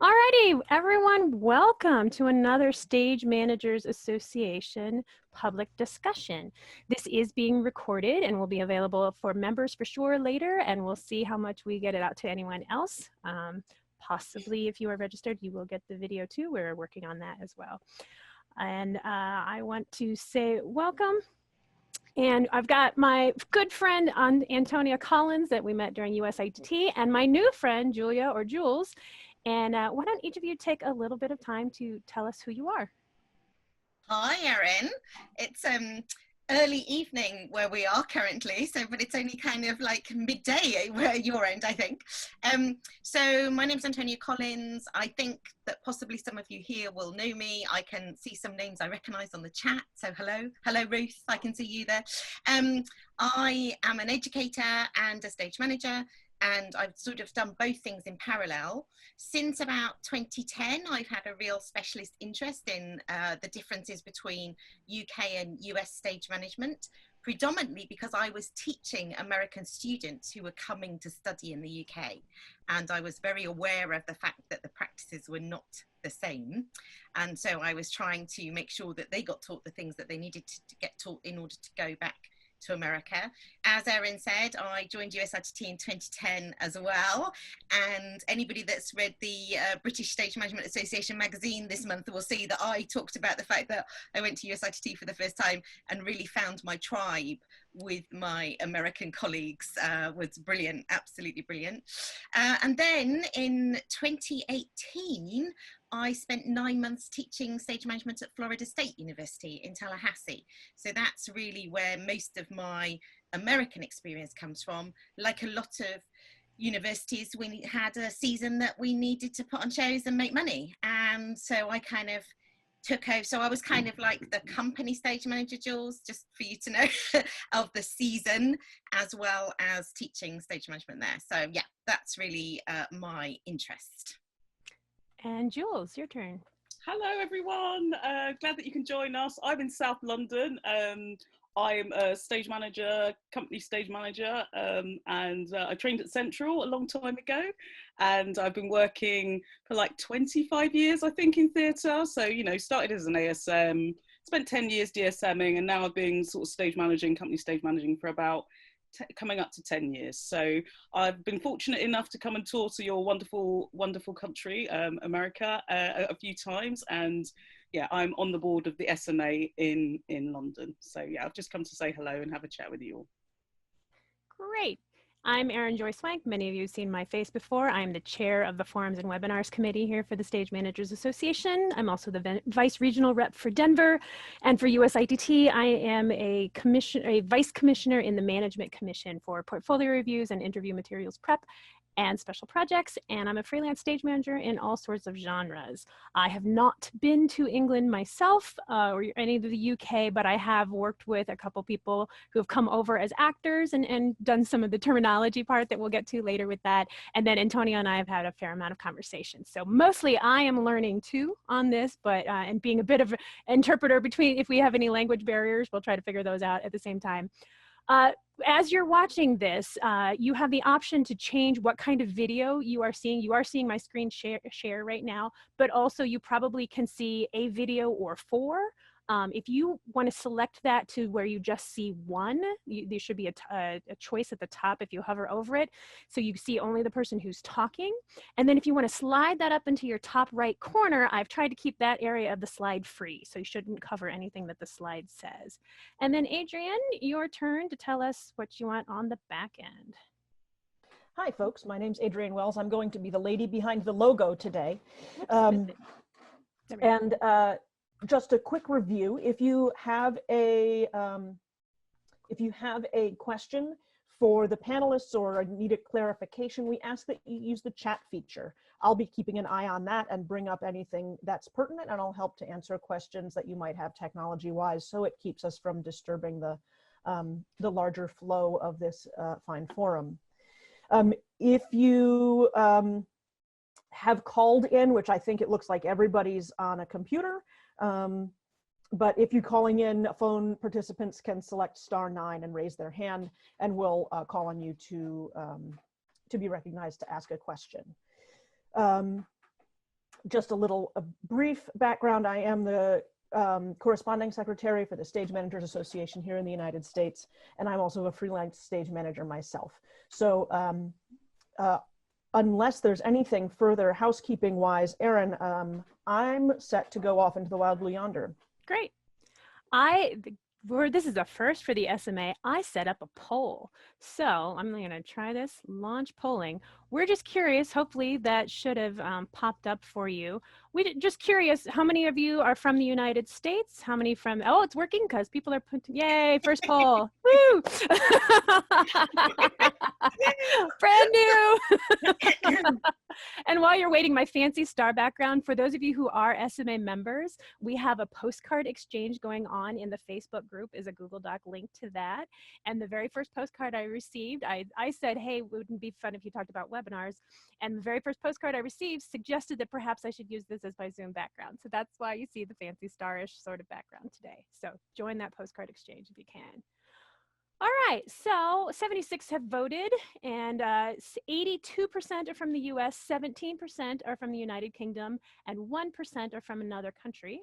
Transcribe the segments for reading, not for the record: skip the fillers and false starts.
Alrighty, everyone, welcome to another Stage Managers Association public discussion. This is being recorded and will be available for members for sure later, and we'll see how much we get it out to anyone else. Possibly if you are registered, you will get the video too. We're working on that as well. And I want to say welcome. And I've got my good friend Antonia Collins that we met during USITT, and my new friend Julia or Jules. And why don't each of you take a little bit of time to tell us who you are? Hi, Erin. It's early evening where we are currently, but it's only kind of like midday where your end, I think. So my name's Antonia Collins. I think that possibly some of you here will know me. I can see some names I recognise on the chat. So hello Ruth, I can see you there. I am an educator and a stage manager, and I've sort of done both things in parallel. Since about 2010, I've had a real specialist interest in the differences between UK and US stage management, predominantly because I was teaching American students who were coming to study in the UK. And I was very aware of the fact that the practices were not the same. And so I was trying to make sure that they got taught the things that they needed to get taught in order to go back to America. As Erin said, I joined USITT in 2010 as well, and anybody that's read the British Stage Management Association magazine this month will see that I talked about the fact that I went to USITT for the first time and really found my tribe with my American colleagues. Was brilliant, absolutely brilliant. And then in 2018, I spent 9 months teaching stage management at Florida State University in Tallahassee. So that's really where most of my American experience comes from. Like a lot of universities, we had a season that we needed to put on shows and make money. And so I kind of took over. So I was kind of like the company stage manager, Jules, just for you to know, of the season, as well as teaching stage management there. So yeah, that's really my interest. And Jules, your turn. Hello, everyone. Glad that you can join us. I'm in South London. I'm a stage manager, company stage manager, and I trained at Central a long time ago. And I've been working for like 25 years, I think, in theatre. So, you know, started as an ASM, spent 10 years DSMing, and now I've been sort of stage managing, company stage managing for about coming up to 10 years. So I've been fortunate enough to come and tour to your wonderful, wonderful country, America, a few times. And yeah, I'm on the board of the SMA in London. So yeah, I've just come to say hello and have a chat with you all. Great. I'm Erin Joy Swank. Many of you have seen my face before. I'm the chair of the Forums and Webinars Committee here for the Stage Managers Association. I'm also the Vice Regional Rep for Denver. And for USITT, I am a Vice Commissioner in the Management Commission for Portfolio Reviews and Interview Materials Prep and Special Projects. And I'm a freelance stage manager in all sorts of genres. I have not been to England myself or any of the UK, but I have worked with a couple people who have come over as actors and done some of the terminology part that we'll get to later with that. And then Antonio and I have had a fair amount of conversations. So mostly I am learning too on this, but and being a bit of an interpreter between, if we have any language barriers, we'll try to figure those out at the same time. As you're watching this, you have the option to change what kind of video you are seeing. You are seeing my screen share right now, but also you probably can see a video or four. If you want to select that to where you just see one, there should be a choice at the top if you hover over it. So you see only the person who's talking. And then if you want to slide that up into your top right corner, I've tried to keep that area of the slide free. So you shouldn't cover anything that the slide says. And then Adrienne, your turn to tell us what you want on the back end. Hi, folks. My name's Adrienne Wells. I'm going to be the lady behind the logo today. Just a quick review. If you have a question for the panelists or need a clarification, we ask that you use the chat feature. I'll be keeping an eye on that and bring up anything that's pertinent, and I'll help to answer questions that you might have technology-wise, so it keeps us from disturbing the larger flow of this fine forum. If you have called in, which I think it looks like everybody's on a computer, but if you're calling in, phone participants can select *9 and raise their hand, and we'll call on you to be recognized to ask a question. Just a brief background. I am the corresponding secretary for the Stage Managers Association here in the United States, and I'm also a freelance stage manager myself. So unless there's anything further housekeeping wise, Erin, I'm set to go off into the wild blue yonder. Great. This is a first for the SMA. I set up a poll. So I'm going to try this, launch polling. We're just curious, hopefully that should have popped up for you. Just curious, how many of you are from the United States? How many from, oh, it's working because people are putting, yay, first poll. Woo! Brand new. And while you're waiting, my fancy star background, for those of you who are SMA members, we have a postcard exchange going on in the Facebook group, is a Google Doc link to that. And the very first postcard I received, I said, hey, wouldn't it be fun if you talked about webinars? And the very first postcard I received suggested that perhaps I should use this as my Zoom background. So that's why you see the fancy starish sort of background today. So join that postcard exchange if you can. All right, so 76 have voted, and 82% are from the US, 17% are from the United Kingdom, and 1% are from another country.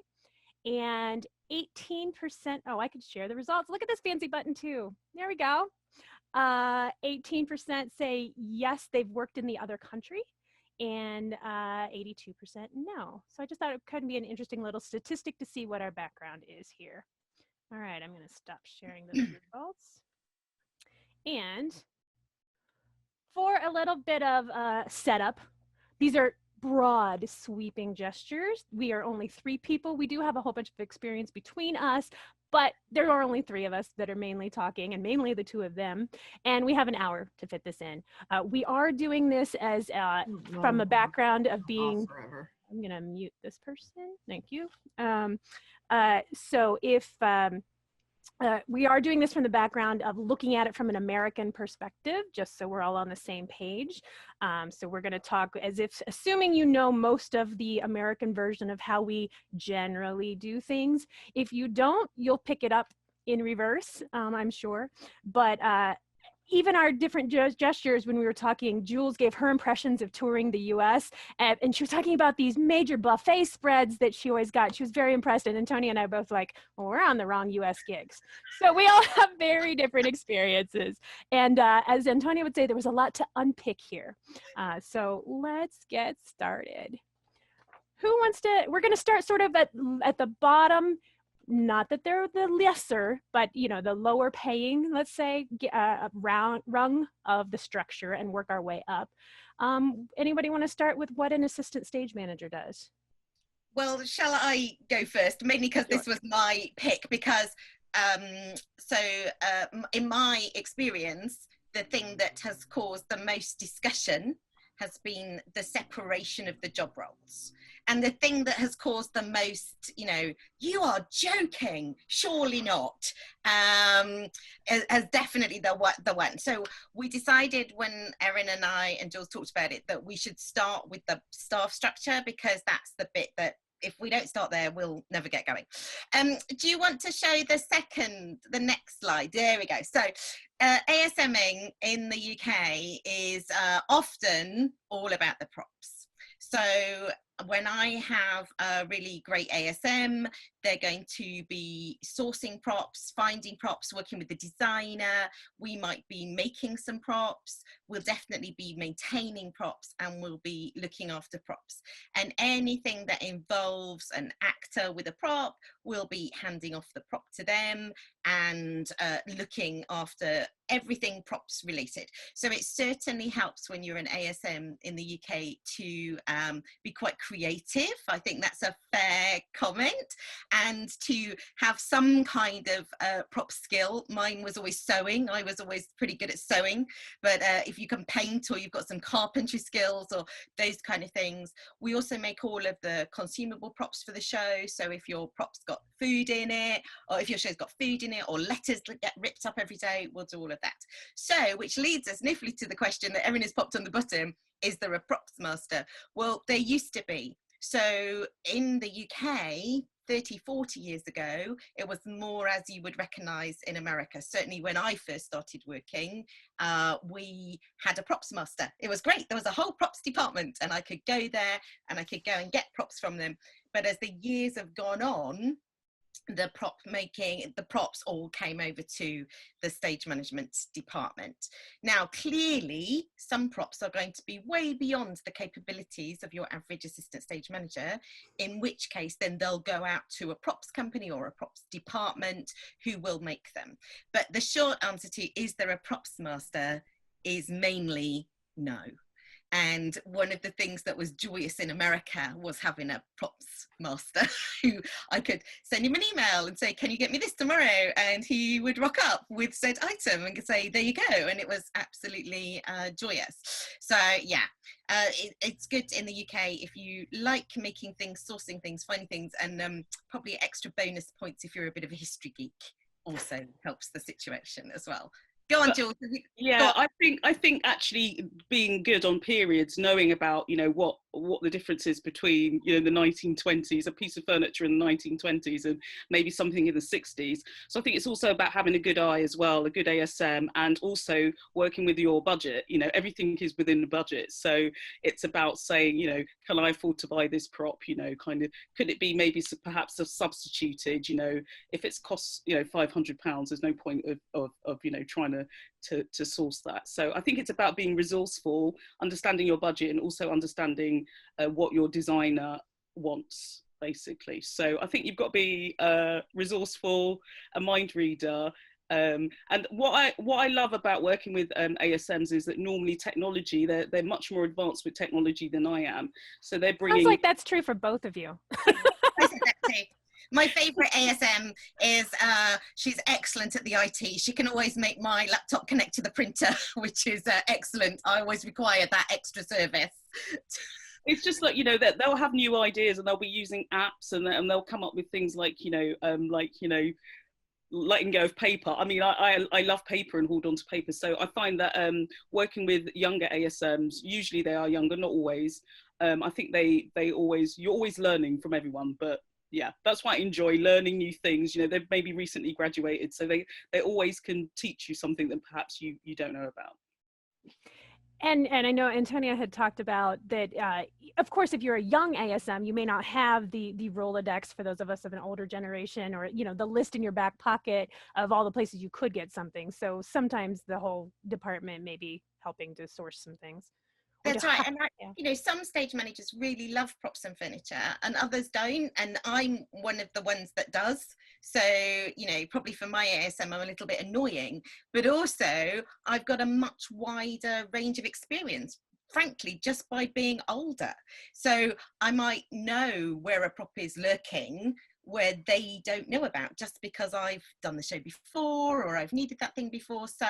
And 18%, oh, I could share the results. Look at this fancy button too. There we go. 18% say yes, they've worked in the other country, and 82% no. So I just thought it could be an interesting little statistic to see what our background is here. All right, I'm going to stop sharing those results. And for a little bit of setup, these are broad sweeping gestures. We are only 3 people. We do have a whole bunch of experience between us, but there are only 3 of us that are mainly talking, and mainly the 2 of them. And we have an hour to fit this in. We are doing this as from a background of being, I'm going to mute this person. Thank you. So if, we are doing this from the background of looking at it from an American perspective, just so we're all on the same page. So we're going to talk as if, assuming you know most of the American version of how we generally do things. If you don't, you'll pick it up in reverse, I'm sure. But even our different gestures, when we were talking, Jules gave her impressions of touring the US, and she was talking about these major buffet spreads that she always got. She was very impressed, and Antonia and I both like, well, we're on the wrong US gigs. So we all have very different experiences. And as Antonia would say, there was a lot to unpick here. So let's get started. Who wants to, we're gonna start sort of at the bottom. Not that they're the lesser, but you know, the lower paying, let's say, rung of the structure, and work our way up. Anybody want to start with what an assistant stage manager does? Well, shall I go first? Mainly because this was my pick, because in my experience, the thing that has caused the most discussion has been the separation of the job roles. And the thing that has caused the most, you know, you are joking, surely not, as definitely the one. So we decided, when Erin and I and Jules talked about it, that we should start with the staff structure, because that's the bit that, if we don't start there, we'll never get going. Do you want to show the next slide? There we go. So ASMing in the UK is often all about the props. So when I have a really great ASM, they're going to be sourcing props, finding props, working with the designer. We might be making some props. We'll definitely be maintaining props, and we'll be looking after props. And anything that involves an actor with a prop, we'll be handing off the prop to them and looking after everything props related. So it certainly helps when you're an ASM in the UK to be quite creative. I think that's a fair comment. And to have some kind of prop skill. Mine was always sewing. I was always pretty good at sewing, but if you can paint, or you've got some carpentry skills or those kind of things. We also make all of the consumable props for the show. So if your prop's got food in it, or if your show's got food in it, or letters that get ripped up every day, we'll do all of that. So, which leads us niffly to the question that Erin has popped on the bottom: is there a props master? Well, there used to be. So in the UK, 30, 40 years ago, it was more as you would recognize in America. Certainly when I first started working, we had a props master. It was great. There was a whole props department and I could go there and I could go and get props from them. But as the years have gone on, the props all came over to the stage management department. Now, clearly, some props are going to be way beyond the capabilities of your average assistant stage manager, in which case then they'll go out to a props company or a props department who will make them. But the short answer to is there a props master is mainly no. And one of the things that was joyous in America was having a props master who I could send him an email and say, can you get me this tomorrow? And he would rock up with said item and say, there you go. And it was absolutely joyous. So yeah, it's good in the UK if you like making things, sourcing things, finding things, and probably extra bonus points if you're a bit of a history geek also helps the situation as well. Go on, Jules. Yeah, I think actually being good on periods, knowing about, you know, what the difference is between, you know, the 1920s, a piece of furniture in the 1920s and maybe something in the 60s. So I think it's also about having a good eye as well, a good ASM, and also working with your budget. You know, everything is within the budget. So it's about saying, you know, can I afford to buy this prop? You know, kind of, could it be maybe perhaps a substituted, you know, if it's costs, you know, £500, there's no point of you know, trying to source that. So I think it's about being resourceful, understanding your budget, and also understanding what your designer wants, basically. So I think you've got to be resourceful, a mind reader. And what I love about working with ASMs is that normally technology, they're much more advanced with technology than I am. So they're bringing. Sounds like that's true for both of you. My favorite ASM is she's excellent at the IT. She can always make my laptop connect to the printer, which is excellent. I always require that extra service. It's just like, you know, that they'll have new ideas and they'll be using apps and they'll come up with things like, you know, letting go of paper. I mean, I love paper and hold on to paper. So I find that working with younger ASMs, usually they are younger, not always. I think you're always learning from everyone, but yeah, that's why I enjoy learning new things. You know, they've maybe recently graduated, so they always can teach you something that perhaps you don't know about. And I know Antonia had talked about that, of course, if you're a young ASM, you may not have the Rolodex for those of us of an older generation, or, you know, the list in your back pocket of all the places you could get something. So sometimes the whole department may be helping to source some things. That's right. And you know, some stage managers really love props and furniture and others don't. And I'm one of the ones that does. So, you know, probably for my ASM, I'm a little bit annoying, but also I've got a much wider range of experience, frankly, just by being older. So I might know where a prop is lurking where they don't know about, just because I've done the show before or I've needed that thing before. So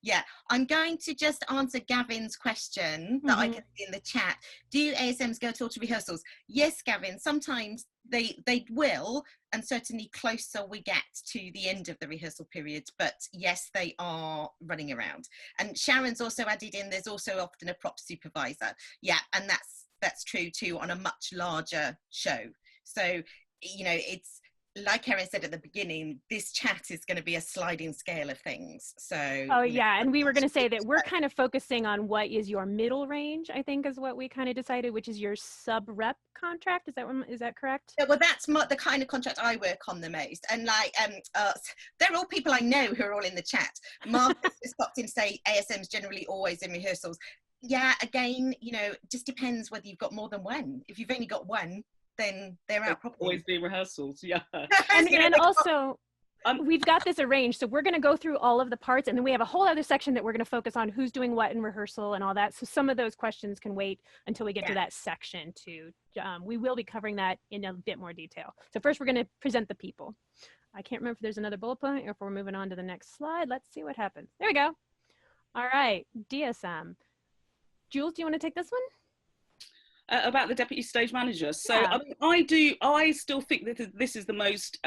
yeah, I'm going to just answer Gavin's question that I can see in the chat. Do ASMs go at all to rehearsals? Yes, Gavin, sometimes they will, and certainly closer we get to the end of the rehearsal period, but yes, they are running around. And Sharon's also added in, there's also often a prop supervisor. Yeah, and that's true too on a much larger show. So, you know, it's like Erin said at the beginning, this chat is going to be a sliding scale of things. So yeah, and we were going to say that we're kind of focusing on what is your middle range, I think is what we kind of decided, which is your sub rep contract. Is that correct? Yeah, well, that's the kind of contract I work on the most. And like they're all people I know who are all in the chat. Mark has popped in to say ASM's generally always in rehearsals. Yeah, again, you know, just depends whether you've got more than one. If you've only got one, then they're out properly. Always be rehearsals, yeah. And also, we've got this arranged, so we're going to go through all of the parts, and then we have a whole other section that we're going to focus on who's doing what in rehearsal and all that. So some of those questions can wait until we get to that section too. We will be covering that in a bit more detail. So first we're going to present the people. I can't remember if there's another bullet point or if we're moving on to the next slide. Let's see what happens. There we go. All right, DSM. Jules, do you want to take this one? About the deputy stage manager. So yeah. I still think that this is the most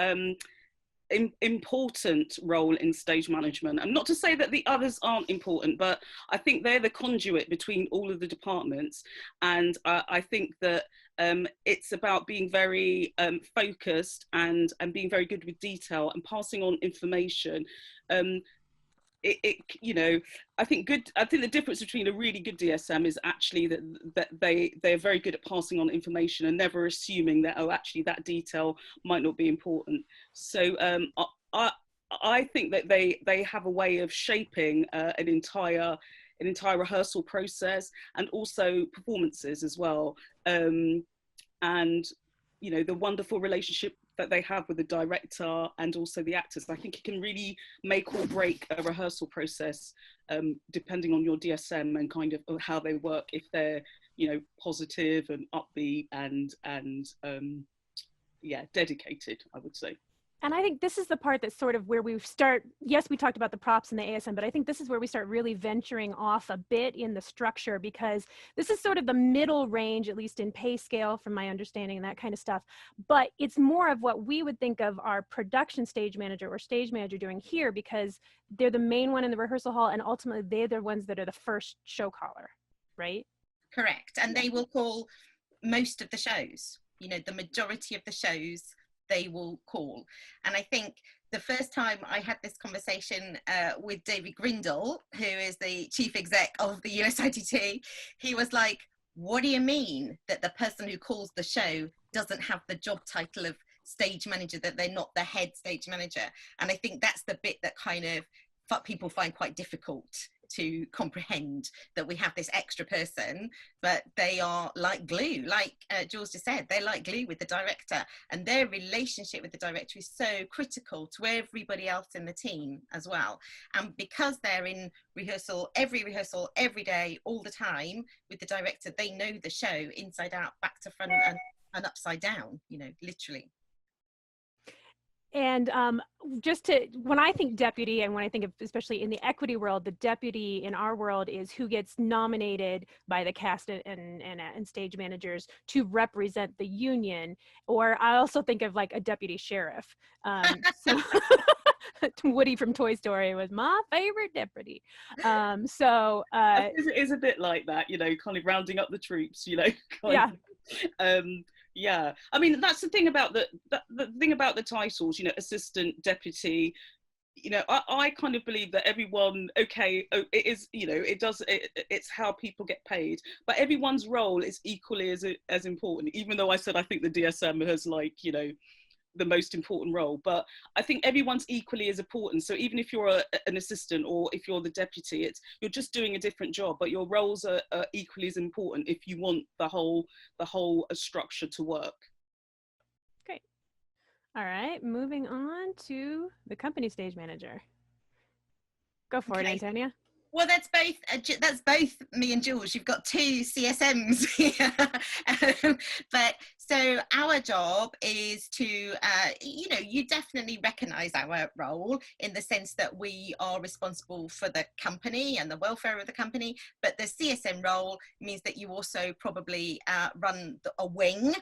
important role in stage management. And not to say that the others aren't important, but I think they're the conduit between all of the departments. And I think that it's about being very focused and being very good with detail and passing on information. You know, I think the difference between a really good DSM is actually that they're very good at passing on information and never assuming that, oh, actually that detail might not be important. So I think that they have a way of shaping an entire rehearsal process and also performances as well. And you know, the wonderful relationship that they have with the director and also the actors. I think it can really make or break a rehearsal process, depending on your DSM and kind of how they work. If they're, you know, positive and upbeat and yeah, dedicated, I would say. And I think this is the part that's sort of where we start. Yes, we talked about the props and the ASM, but I think this is where we start really venturing off a bit in the structure, because this is sort of the middle range, at least in pay scale, from my understanding and that kind of stuff. But it's more of what we would think of our production stage manager or stage manager doing here, because they're the main one in the rehearsal hall, and ultimately they're the ones that are the first show caller, right? Correct. And they will call most of the shows, you know, the majority of the shows they will call. And I think the first time I had this conversation with David Grindle, who is the chief exec of the USITT, he was like, what do you mean that the person who calls the show doesn't have the job title of stage manager, that they're not the head stage manager? And I think that's the bit that kind of people find quite difficult to comprehend, that we have this extra person, but they are like glue, like Jules just said, they're like glue with the director, and their relationship with the director is so critical to everybody else in the team as well. And because they're in rehearsal every day, all the time with the director, they know the show inside out, back to front, and upside down, you know, literally. And just to, when I think deputy, and when I think of, especially in the equity world, the deputy in our world is who gets nominated by the cast and stage managers to represent the union. Or I also think of like a deputy sheriff. So Woody from Toy Story was my favorite deputy. It is a bit like that, you know, kind of rounding up the troops, you know. Yeah. Yeah, I mean, that's the thing about the thing about the titles, you know, assistant, deputy, you know, I kind of believe that everyone, okay, it is, you know, it's how people get paid, but everyone's role is equally as important, even though I said I think the DSM has, like, you know, the most important role, but I think everyone's equally as important. So even if you're an assistant or if you're the deputy, you're just doing a different job, but your roles are equally as important if you want the whole structure to work. Great. All right, moving on to the company stage manager. Go for it, Antonia. Well, that's both me and Jules. You've got two CSMs here. But so our job is to, you know, you definitely recognise our role in the sense that we are responsible for the company and the welfare of the company. But the CSM role means that you also probably run a wing.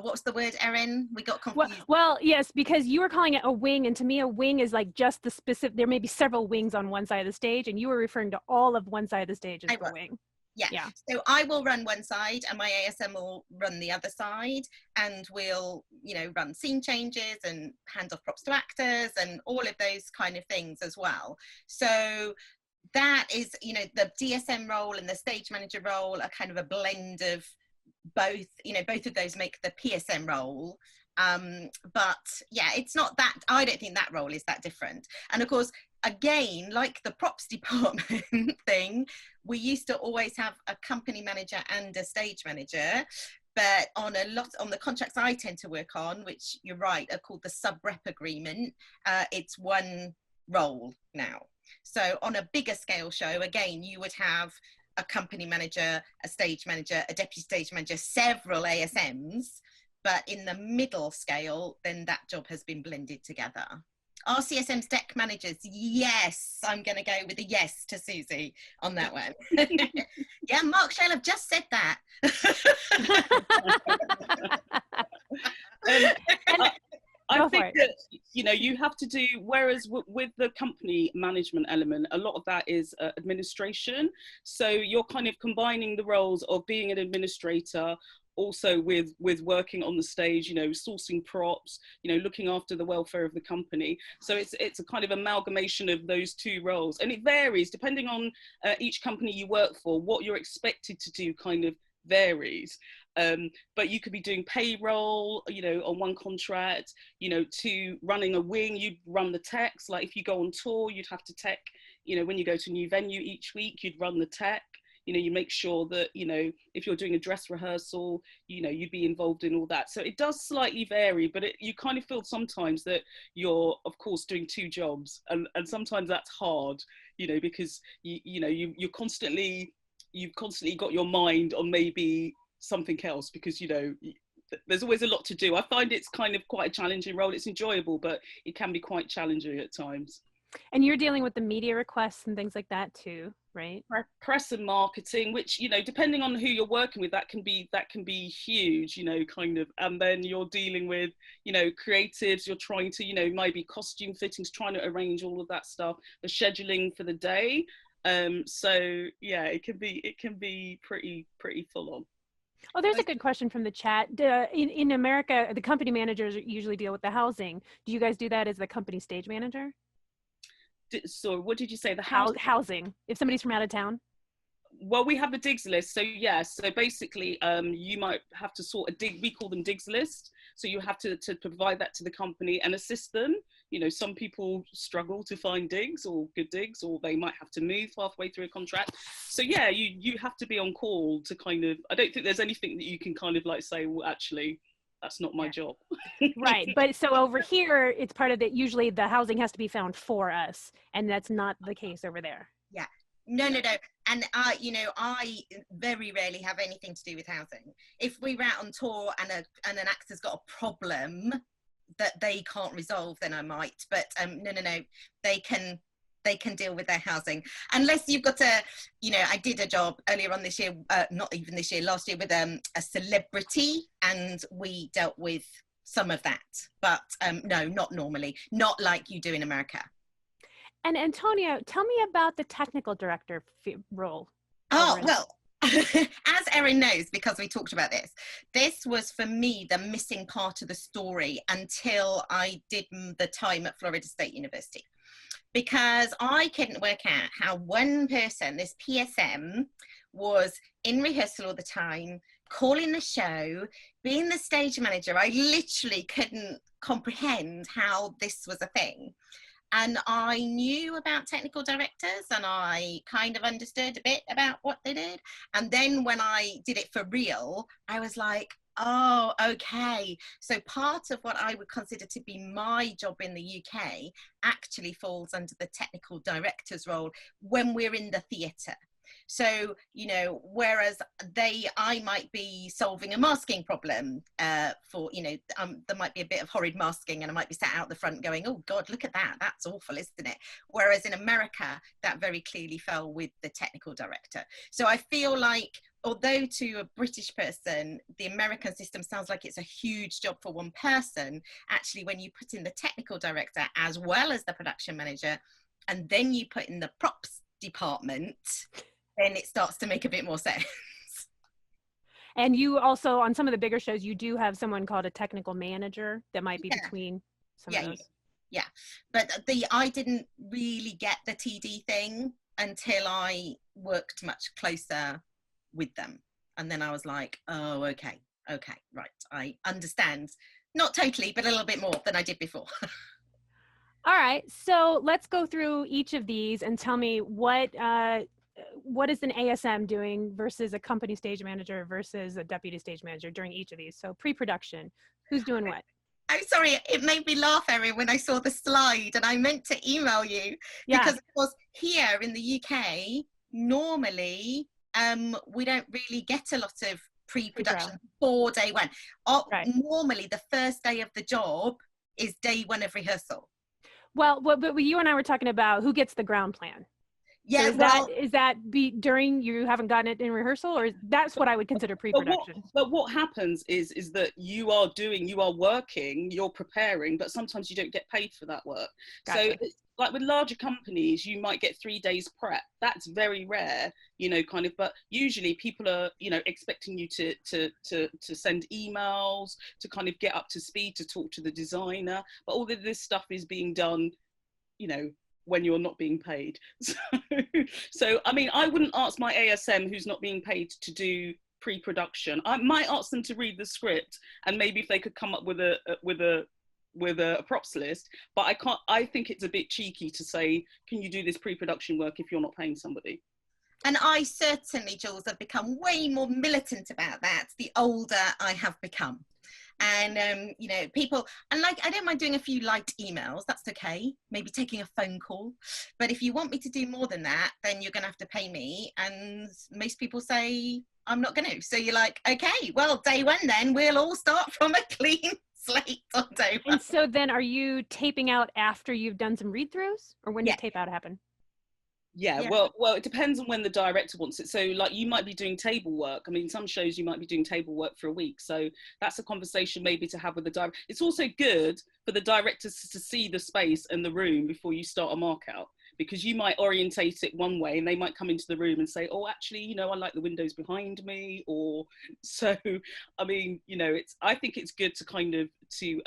What's the word, Erin? We got confused. Well, yes, because you were calling it a wing, and to me, a wing is like just the specific. There may be several wings on one side of the stage, and you were referring to all of one side of the stage as a wing. Yeah. So I will run one side, and my ASM will run the other side, and we'll, you know, run scene changes and hand off props to actors and all of those kind of things as well. So that is, you know, the DSM role and the stage manager role are kind of a blend of both, you know, both of those make the PSM role. But yeah, it's not that, I don't think that role is that different. And of course, again, like the props department thing, we used to always have a company manager and a stage manager, but on the contracts I tend to work on, which you're right, are called the sub-rep agreement, it's one role now. So on a bigger scale show, again, you would have a company manager, a stage manager, a deputy stage manager, several ASMs, but in the middle scale, then that job has been blended together. Are CSMs deck managers? Yes, I'm going to go with a yes to Susie on that one. Yeah, Mark Shell have just said that. I think that, you know, know, you have to do, whereas with the company management element, a lot of that is administration. So you're kind of combining the roles of being an administrator also with working on the stage, you know, sourcing props, you know, looking after the welfare of the company. So it's a kind of amalgamation of those two roles, and it varies depending on each company you work for. What you're expected to do kind of varies. But you could be doing payroll, you know, on one contract, you know, to running a wing, you'd run the techs. Like if you go on tour, you'd have to tech, you know, when you go to a new venue each week, you'd run the tech. You know, you make sure that, you know, if you're doing a dress rehearsal, you know, you'd be involved in all that. So it does slightly vary, but you kind of feel sometimes that you're, of course, doing two jobs. And sometimes that's hard, you know, because, you've constantly got your mind on maybe something else, because, you know, there's always a lot to do. I find it's kind of quite a challenging role. It's enjoyable, but it can be quite challenging at times. And you're dealing with the media requests and things like that too, right? Press and marketing, which, you know, depending on who you're working with, that can be huge, you know, kind of. And then you're dealing with, you know, creatives. You're trying to, you know, maybe costume fittings, trying to arrange all of that stuff, the scheduling for the day. So yeah, it can be pretty full on. Oh, there's a good question from the chat. In America, the company managers usually deal with the housing. Do you guys do that as the company stage manager? So what did you say? The housing. If somebody's from out of town? Well, we have a digs list. So yeah, so basically you might have to sort a dig, we call them digs list. So you have to provide that to the company and assist them. You know, some people struggle to find digs or good digs, or they might have to move halfway through a contract. So yeah, you have to be on call to kind of, I don't think there's anything that you can kind of like say, well, actually, that's not my job. Right. But so over here, it's part of that. Usually the housing has to be found for us. And that's not the case over there. Yeah. No. And you know, I very rarely have anything to do with housing. If we were out on tour and an actor's got a problem that they can't resolve, then I might. But no. They can deal with their housing, unless you've got you know, I did a job earlier on this year, not even this year, last year, with a celebrity, and we dealt with some of that. But no, not normally, not like you do in America. And Antonio, tell me about the technical director role. Oh, well, as Erin knows, because we talked about this was for me the missing part of the story until I did the time at Florida State University. Because I couldn't work out how one person, this PSM, was in rehearsal all the time, calling the show, being the stage manager. I literally couldn't comprehend how this was a thing. And I knew about technical directors, and I kind of understood a bit about what they did. And then when I did it for real, I was like, oh, okay. So part of what I would consider to be my job in the UK actually falls under the technical director's role when we're in the theatre. So, you know, whereas I might be solving a masking problem for, you know, there might be a bit of horrid masking, and I might be sat out the front going, oh God, look at that. That's awful, isn't it? Whereas in America, that very clearly fell with the technical director. So I feel like, although to a British person, the American system sounds like it's a huge job for one person, actually, when you put in the technical director as well as the production manager, and then you put in the props department, then it starts to make a bit more sense. And you also, on some of the bigger shows, you do have someone called a technical manager that might be between some of those. Yeah, but I didn't really get the TD thing until I worked much closer with them. And then I was like, oh, okay, right. I understand. Not totally, but a little bit more than I did before. All right, so let's go through each of these and tell me what is an ASM doing versus a company stage manager versus a deputy stage manager during each of these. So pre-production, who's doing what? I'm sorry, it made me laugh, Erin, when I saw the slide, and I meant to email you because, of course, here in the UK, normally we don't really get a lot of pre-production for day one. Normally, the first day of the job is day one of rehearsal. Well, but you and I were talking about who gets the ground plan. Yeah, So is well, that be during you haven't gotten it in rehearsal, or that's what I would consider pre-production? But what happens is that you are working, you're preparing, but sometimes you don't get paid for that work. Gotcha. So it's like with larger companies, you might get 3 days prep. That's very rare, kind of. But usually people are, expecting you to send emails, to kind of get up to speed, to talk to the designer. But all of this stuff is being done, when you're not being paid. So I mean, I wouldn't ask my ASM who's not being paid to do pre-production. I might ask them to read the script and maybe if they could come up with a props list. But I think it's a bit cheeky to say, can you do this pre-production work if you're not paying somebody? And I certainly, Jules, have become way more militant about that the older I have become. And, people, and like, I don't mind doing a few light emails, that's okay, maybe taking a phone call. But if you want me to do more than that, then you're going to have to pay me. And most people say, I'm not going to. So you're like, okay, well, day one, then we'll all start from a clean slate on day one. And so then are you taping out after you've done some read-throughs, or when does tape out happen? Yeah, well, it depends on when the director wants it. So like you might be doing table work. I mean, some shows you might be doing table work for a week. So that's a conversation maybe to have with the director. It's also good for the directors to see the space and the room before you start a mark out, because you might orientate it one way and they might come into the room and say, oh, actually, I like the windows behind me. Or so, I mean, I think it's good to kind of, to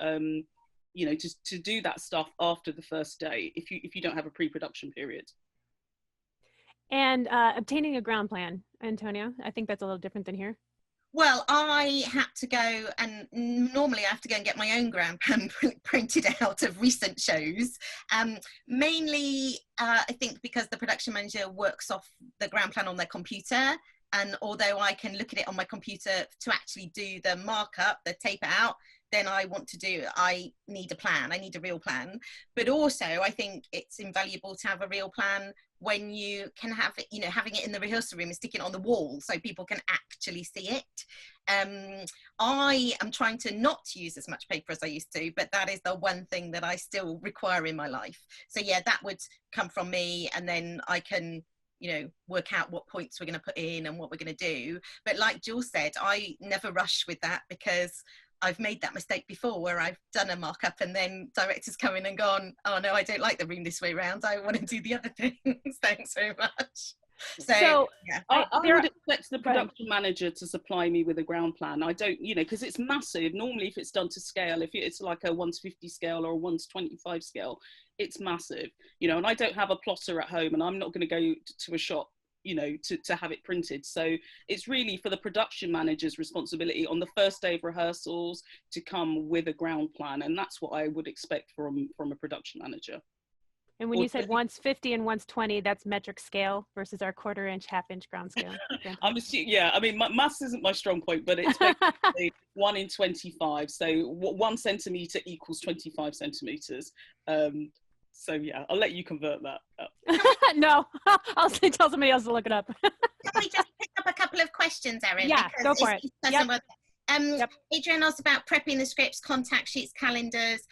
do that stuff after the first day if you don't have a pre-production period. And obtaining a ground plan, Antonio, I think that's a little different than here. Well, I had to go, and normally I have to go and get my own ground plan printed out of recent shows. Mainly, I think because the production manager works off the ground plan on their computer. And although I can look at it on my computer to actually do the markup, the tape out, then I need a plan. I need a real plan. But also, I think it's invaluable to have a real plan when you can have it, having it in the rehearsal room and sticking it on the wall so people can actually see it. I am trying to not use as much paper as I used to, but that is the one thing that I still require in my life. So yeah, that would come from me, and then I can work out what points we're going to put in and what we're going to do. But like Jules said, I never rush with that, because I've made that mistake before where I've done a markup and then directors come in and gone, oh no, I don't like the room this way round, I want to do the other things. Thanks very much. So yeah. I would expect the production manager to supply me with a ground plan. I don't, because it's massive. Normally if it's done to scale, if it's like a 1:50 scale or a 1:25 scale, it's massive, and I don't have a plotter at home, and I'm not going to go to a shop, to have it printed. So it's really for the production manager's responsibility on the first day of rehearsals to come with a ground plan. And that's what I would expect from a production manager. And when you said 1:50 and 1:20, that's metric scale versus our 1/4 inch, 1/2 inch ground scale. I mean, maths isn't my strong point, but it's basically 1 in 25. So 1 centimeter equals 25 centimeters. So yeah, I'll let you convert that. No, I'll tell somebody else to look it up. Can we just pick up a couple of questions, Erin? Yeah, go for it. Yep. Adrian asked about prepping the scripts, contact sheets, calendars.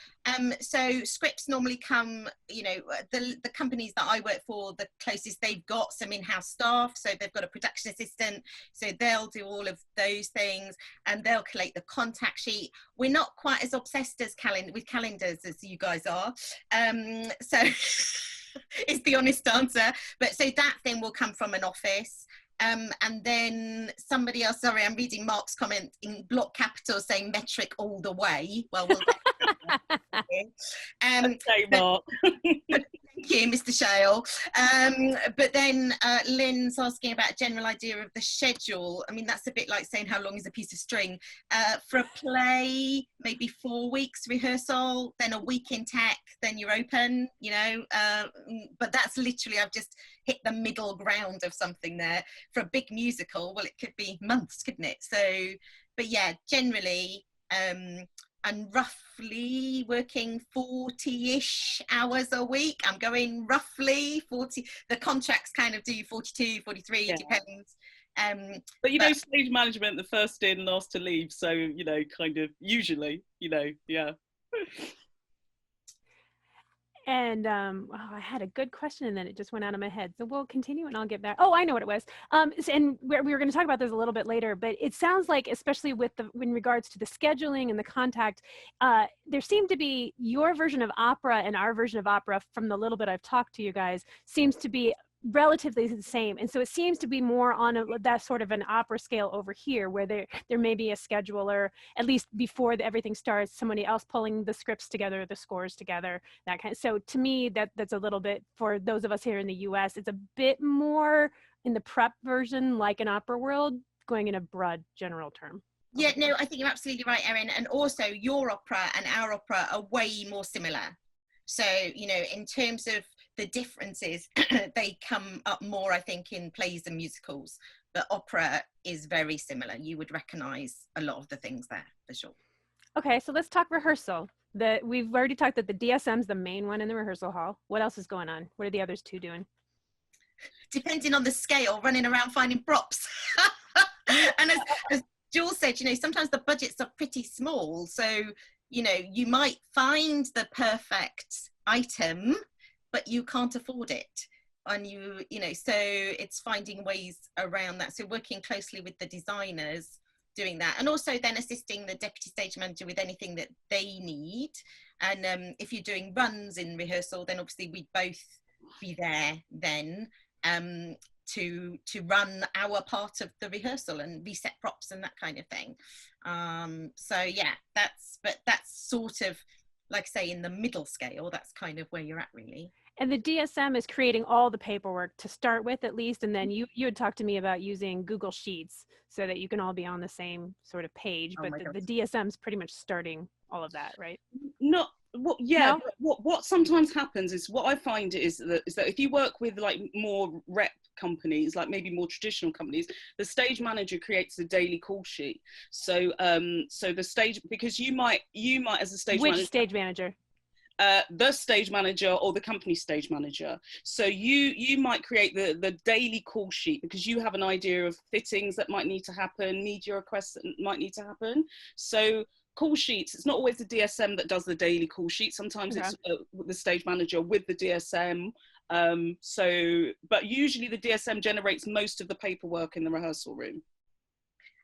So scripts normally come, the companies that I work for, the closest, they've got some in-house staff, so they've got a production assistant, so they'll do all of those things and they'll collate the contact sheet. We're not quite as obsessed with calendars as you guys are, so is the honest answer. But so that thing will come from an office. And then somebody else, sorry, I'm reading Mark's comment in block capitals saying metric all the way. Well, we'll okay, Mark. Thank you, Mr. Shale. But then Lynn's asking about a general idea of the schedule. I mean, that's a bit like saying how long is a piece of string. For a play, maybe 4 weeks rehearsal, then a week in tech, then you're open, but that's literally, I've just hit the middle ground of something there. For a big musical, well, it could be months, couldn't it? So, but yeah, generally, I'm roughly working 40-ish hours a week. I'm going roughly 40. The contracts kind of do 42, 43, depends. But stage management, the first in, last to leave. So, kind of usually, yeah. And oh, I had a good question and then it just went out of my head. So we'll continue and I'll get back. Oh, I know what it was. And we were going to talk about this a little bit later, but it sounds like, especially with in regards to the scheduling and the contact, there seemed to be your version of opera and our version of opera, from the little bit I've talked to you guys, seems to be relatively the same. And so it seems to be more on that sort of an opera scale over here, where there may be a scheduler, at least before everything starts, somebody else pulling the scripts together, the scores together, that kind of. So to me, that's a little bit, for those of us here in the US, it's a bit more in the prep version, like an opera world, going in a broad general term. Yeah, no, I think you're absolutely right, Erin. And also your opera and our opera are way more similar. So, you know, in terms of the differences, they come up more, I think, in plays and musicals. But opera is very similar. You would recognize a lot of the things there, for sure. Okay, so let's talk rehearsal. We've already talked that the DSM's the main one in the rehearsal hall. What else is going on? What are the others two doing? Depending on the scale, running around finding props. And as Jules said, you know, sometimes the budgets are pretty small. So, you know, you might find the perfect item, but you can't afford it. And you know, so it's finding ways around that. So working closely with the designers, doing that, and also then assisting the deputy stage manager with anything that they need. And if you're doing runs in rehearsal, then obviously we'd both be there then to run our part of the rehearsal and reset props and that kind of thing. So yeah, that's sort of, like say, in the middle scale, that's kind of where you're at, really. And the DSM is creating all the paperwork to start with, at least, and then you had talked to me about using Google Sheets so that you can all be on the same sort of page, but the DSM is pretty much starting all of that, right? Not what, yeah. No? What sometimes happens is, what I find is that if you work with like more rep companies, like maybe more traditional companies, the stage manager creates a daily call sheet. So so the stage, because you might as a stage manager. Which stage manager? The stage manager or the company stage manager. So you might create the daily call sheet because you have an idea of fittings that might need to happen, media requests that might need to happen. So call sheets, it's not always the DSM that does the daily call sheet. Sometimes it's the stage manager with the DSM. But usually the DSM generates most of the paperwork in the rehearsal room.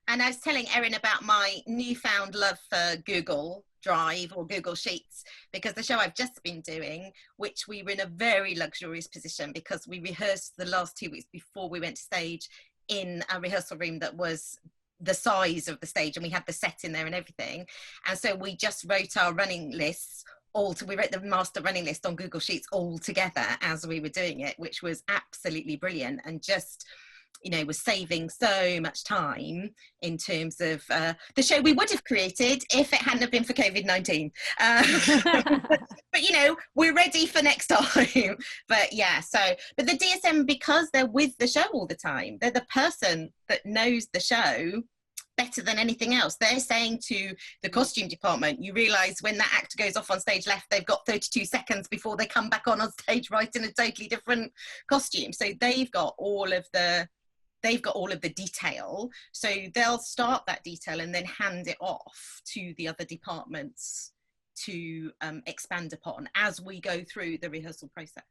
And I was telling Erin about my newfound love for Google Drive or Google Sheets, because the show I've just been doing, which we were in a very luxurious position because we rehearsed the last 2 weeks before we went to stage in a rehearsal room that was the size of the stage, and we had the set in there and everything. And so we just wrote our running lists we wrote the master running list on Google Sheets all together as we were doing it, which was absolutely brilliant, and just, you know, was saving so much time in terms of the show we would have created if it hadn't have been for COVID-19. But, you know, we're ready for next time. But yeah, but the DSM, because they're with the show all the time, they're the person that knows the show better than anything else. They're saying to the costume department, you realise when that actor goes off on stage left, they've got 32 seconds before they come back on stage right in a totally different costume. So they've got all of the detail, so they'll start that detail and then hand it off to the other departments to expand upon as we go through the rehearsal process.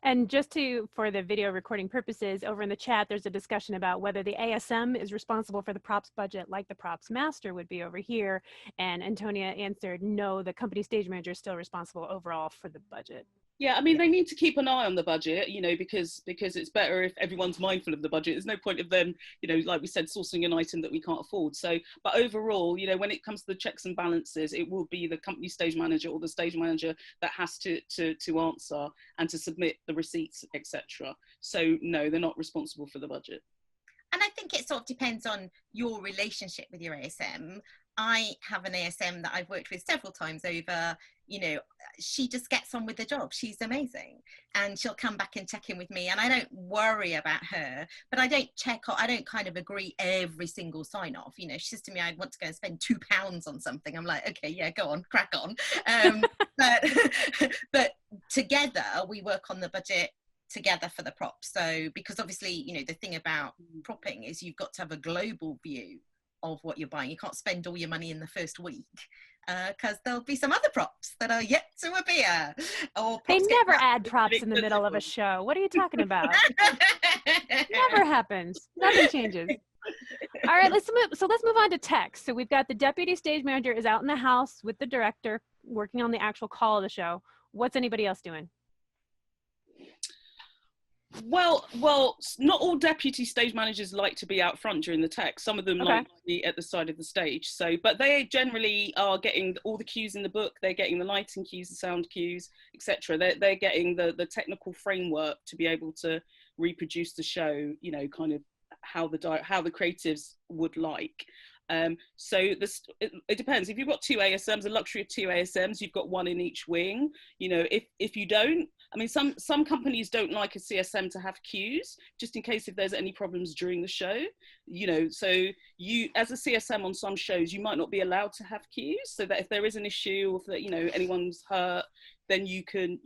And just for the video recording purposes, over in the chat, there's a discussion about whether the ASM is responsible for the props budget like the props master would be over here. And Antonia answered, no, the company stage manager is still responsible overall for the budget. Yeah, I mean, they need to keep an eye on the budget, you know, because it's better if everyone's mindful of the budget. There's no point of them, you know, like we said, sourcing an item that we can't afford. So, but overall, you know, when it comes to the checks and balances, it will be the company stage manager or the stage manager that has to answer and to submit the receipts, etc. So no, they're not responsible for the budget. And I think it sort of depends on your relationship with your ASM. I have an ASM that I've worked with several times over. You know, she just gets on with the job. She's amazing. And she'll come back and check in with me. And I don't worry about her, but I don't kind of agree every single sign off. You know, she says to me, I want to go and spend £2 on something. I'm like, okay, yeah, go on, crack on. But together we work on the budget together for the props. So, because obviously, you know, the thing about propping is you've got to have a global view of what you're buying. You can't spend all your money in the first week, because there'll be some other props that are yet to appear. Or They props get never wrapped. add props in the middle of a show. What are you talking about? Never happens. Nothing changes. All right, let's move on to tech. So we've got the deputy stage manager is out in the house with the director working on the actual call of the show. What's anybody else doing? Well, not all deputy stage managers like to be out front during the tech. Some of them like to be at the side of the stage. So, but they generally are getting all the cues in the book. They're getting the lighting cues, the sound cues, etc. They're getting the technical framework to be able to reproduce the show. You know, kind of how the creatives would like. So it depends. If you've got 2 ASMs, the luxury of 2 ASMs, you've got 1 in each wing. You know, if you don't, I mean, some companies don't like a CSM to have cues, just in case if there's any problems during the show. You know, so you, as a CSM on some shows, you might not be allowed to have cues, so that if there is an issue or if that, you know, anyone's hurt, then you can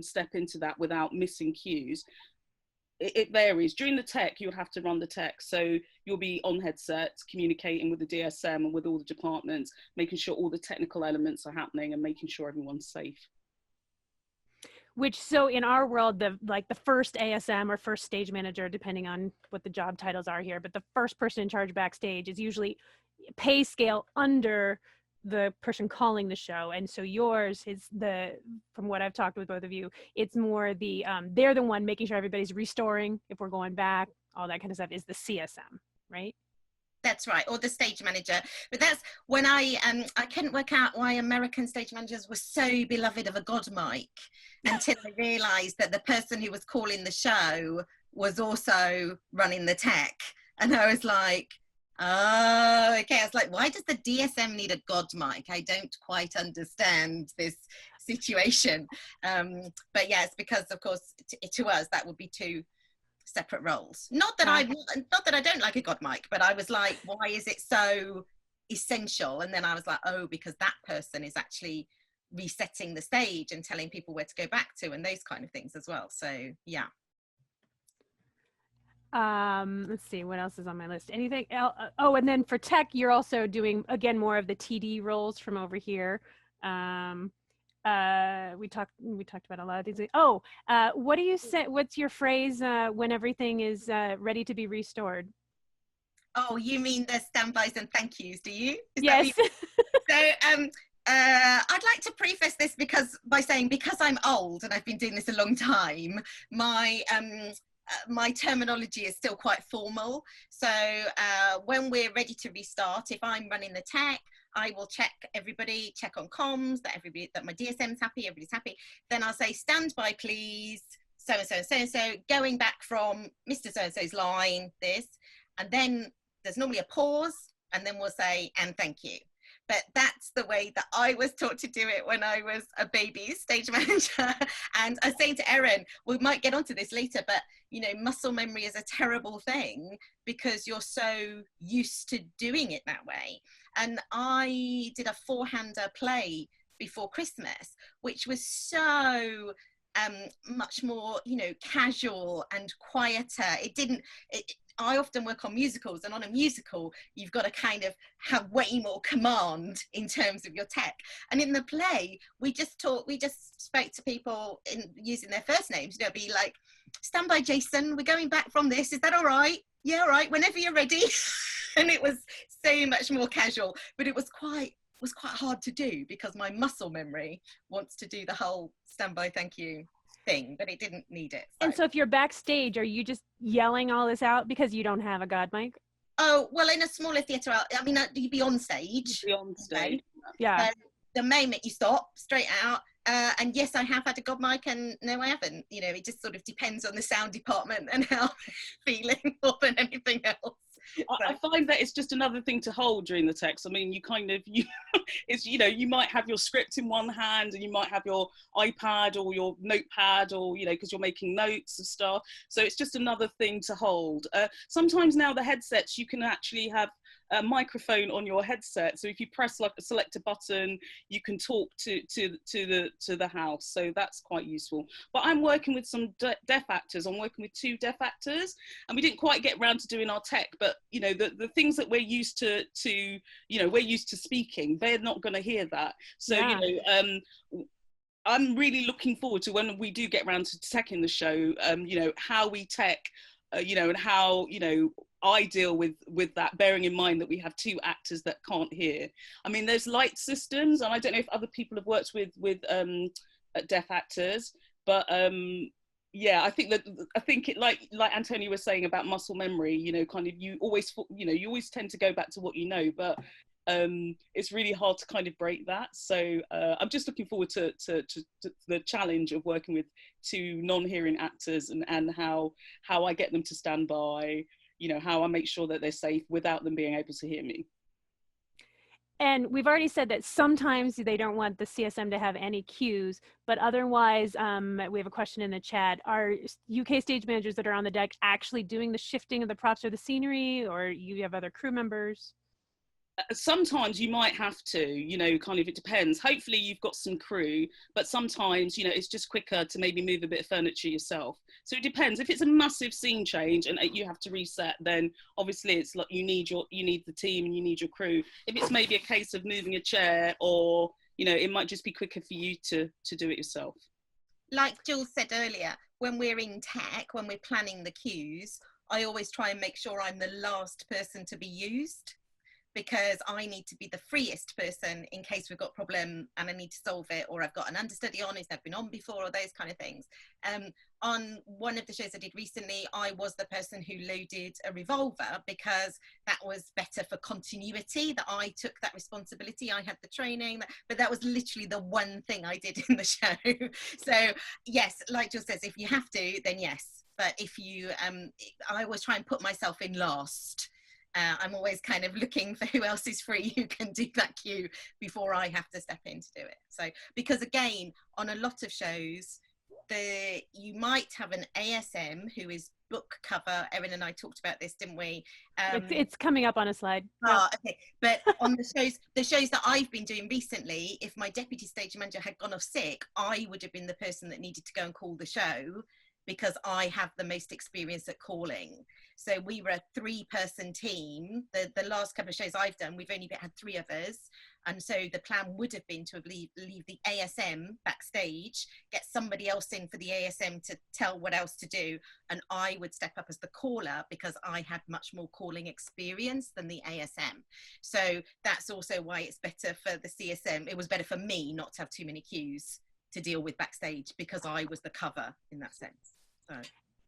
step into that without missing cues. It varies. During the tech, you'll have to run the tech. So you'll be on headsets, communicating with the DSM and with all the departments, making sure all the technical elements are happening and making sure everyone's safe. Which, so in our world, the first ASM or first stage manager, depending on what the job titles are here, but the first person in charge backstage is usually pay scale under the person calling the show. And so yours is from what I've talked with both of you, it's more they're the one making sure everybody's restoring, if we're going back, all that kind of stuff, is the CSM, right? That's right, or the stage manager. But that's when I couldn't work out why American stage managers were so beloved of a god mic until I realised that the person who was calling the show was also running the tech. And I was like, oh, okay. I was like, why does the DSM need a god mic? I don't quite understand this situation. But yeah, it's because, of course, to us, that would be 2 separate roles. Not that I don't like a god mic, but I was like, why is it so essential? And then I was like, oh, because that person is actually resetting the stage and telling people where to go back to and those kind of things as well. So yeah. Let's see what else is on my list. Anything else? Oh, and then for tech, you're also doing, again, more of the TD roles from over here. We talked about a lot of these. Oh, what do you say? What's your phrase when everything is ready to be restored? Oh, you mean the standbys and thank yous? Do you? Yes. So I'd like to preface this by saying because I'm old and I've been doing this a long time, my terminology is still quite formal. So when we're ready to restart, if I'm running the tech, I will check on comms, that my DSM's happy, everybody's happy. Then I'll say, stand by please, so-and-so, so-and-so, going back from Mr. So-and-so's line, this. And then there's normally a pause, and then we'll say, and thank you. But that's the way that I was taught to do it when I was a baby stage manager. And I was saying to Erin, we might get onto this later, but you know, muscle memory is a terrible thing because you're so used to doing it that way. And I did a 4-hander play before Christmas, which was so much more, you know, casual and quieter. I often work on musicals, and on a musical, you've got to kind of have way more command in terms of your tech. And in the play, we just spoke to people using their first names. You know, be like, stand by, Jason, we're going back from this. Is that all right? Yeah, all right, whenever you're ready. And it was so much more casual, but it was quite hard to do because my muscle memory wants to do the whole stand by, thank you thing, but it didn't need it. And so if you're backstage, are you just yelling all this out because you don't have a god mic? Oh, well, in a smaller theatre, I mean, you'd be on stage. You'd be on stage. Yeah. The moment you stop, straight out. And yes, I have had a god mic, and no, I haven't. You know, it just sort of depends on the sound department and how they're feeling more than anything else. I find that it's just another thing to hold during the text. I mean, it's, you know, you might have your script in one hand and you might have your iPad or your notepad, or, you know, because you're making notes and stuff. So it's just another thing to hold. Sometimes now the headsets, you can actually have a microphone on your headset. So if you press like select a button, you can talk to the house. So that's quite useful. But I'm working with some deaf actors. I'm working with 2 deaf actors, and we didn't quite get around to doing our tech. But you know, the things that we're used to you know, we're used to speaking. They're not going to hear that. So Yeah. you know. I'm really looking forward to when we do get around to tech in the show, you know, how we tech, you know, and how, you know, I deal with that, bearing in mind that we have 2 actors that can't hear. I mean, there's light systems, and I don't know if other people have worked with deaf actors, but yeah, I think it, like Antonio was saying about muscle memory, you know, kind of you always tend to go back to what you know, but it's really hard to kind of break that. So I'm just looking forward to the challenge of working with 2 non-hearing actors, and how I get them to stand by, you know, how I make sure that they're safe without them being able to hear me. And we've already said that sometimes they don't want the CSM to have any cues, but otherwise, we have a question in the chat. Are UK stage managers that are on the deck actually doing the shifting of the props or the scenery, or you have other crew members? Sometimes you might have to, you know, kind of, it depends. Hopefully you've got some crew, but sometimes, you know, it's just quicker to maybe move a bit of furniture yourself. So it depends. If it's a massive scene change and you have to reset, then obviously it's like you need the team and you need your crew. If it's maybe a case of moving a chair, or, you know, it might just be quicker for you to do it yourself. Like Jules said earlier, when we're in tech, when we're planning the cues, I always try and make sure I'm the last person to be used, because I need to be the freest person in case we've got a problem and I need to solve it, or I've got an understudy on, it's never been on before, or those kind of things. On one of the shows I did recently, I was the person who loaded a revolver, because that was better for continuity, that I took that responsibility. I had the training, but that was literally the one thing I did in the show. So yes, like Jill says, if you have to, then yes. But if you, I always try and put myself in last. I'm always kind of looking for who else is free who can do that cue before I have to step in to do it. So, because again, on a lot of shows, you might have an ASM who is book cover. Erin and I talked about this, didn't we? It's coming up on a slide. Okay. But on the shows that I've been doing recently, if my deputy stage manager had gone off sick, I would have been the person that needed to go and call the show, because I have the most experience at calling. So we were a 3-person team. The last couple of shows I've done, we've only had 3 of us. And so the plan would have been to leave the ASM backstage, get somebody else in for the ASM to tell what else to do. And I would step up as the caller, because I had much more calling experience than the ASM. So that's also why it's better for the CSM. It was better for me not to have too many cues to deal with backstage, because I was the cover in that sense. So.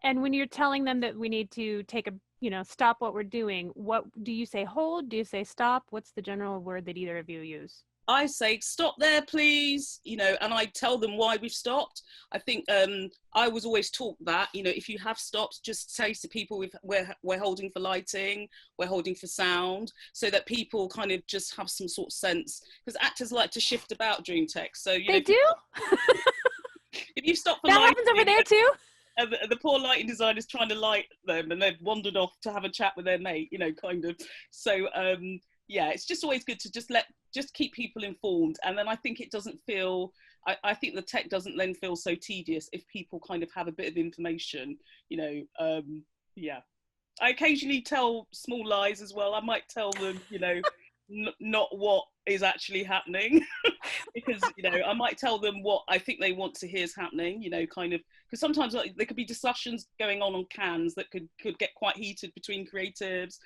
And when you're telling them that we need to take a, stop what we're doing, what do you say? Hold? Do you say stop? What's the general word that either of you use? I say, stop there, please, you know, and I tell them why we've stopped. I think I was always taught that, you know, if you have stopped, just say to people, we're holding for lighting, we're holding for sound, so that people kind of just have some sort of sense, because actors like to shift about during tech. So, you know, They do? If you stop for that lighting, happens over there too? The poor lighting designer's trying to light them, and they've wandered off to have a chat with their mate, you know, kind of. So, yeah, it's just always good to just keep people informed. And then I think it doesn't feel, I think the tech doesn't then feel so tedious if people kind of have a bit of information, you know. Yeah. I occasionally tell small lies as well. I might tell them, you know, not what is actually happening, because, you know, I might tell them what I think they want to hear is happening, you know, kind of, because sometimes there could be discussions going on cans that could get quite heated between creatives.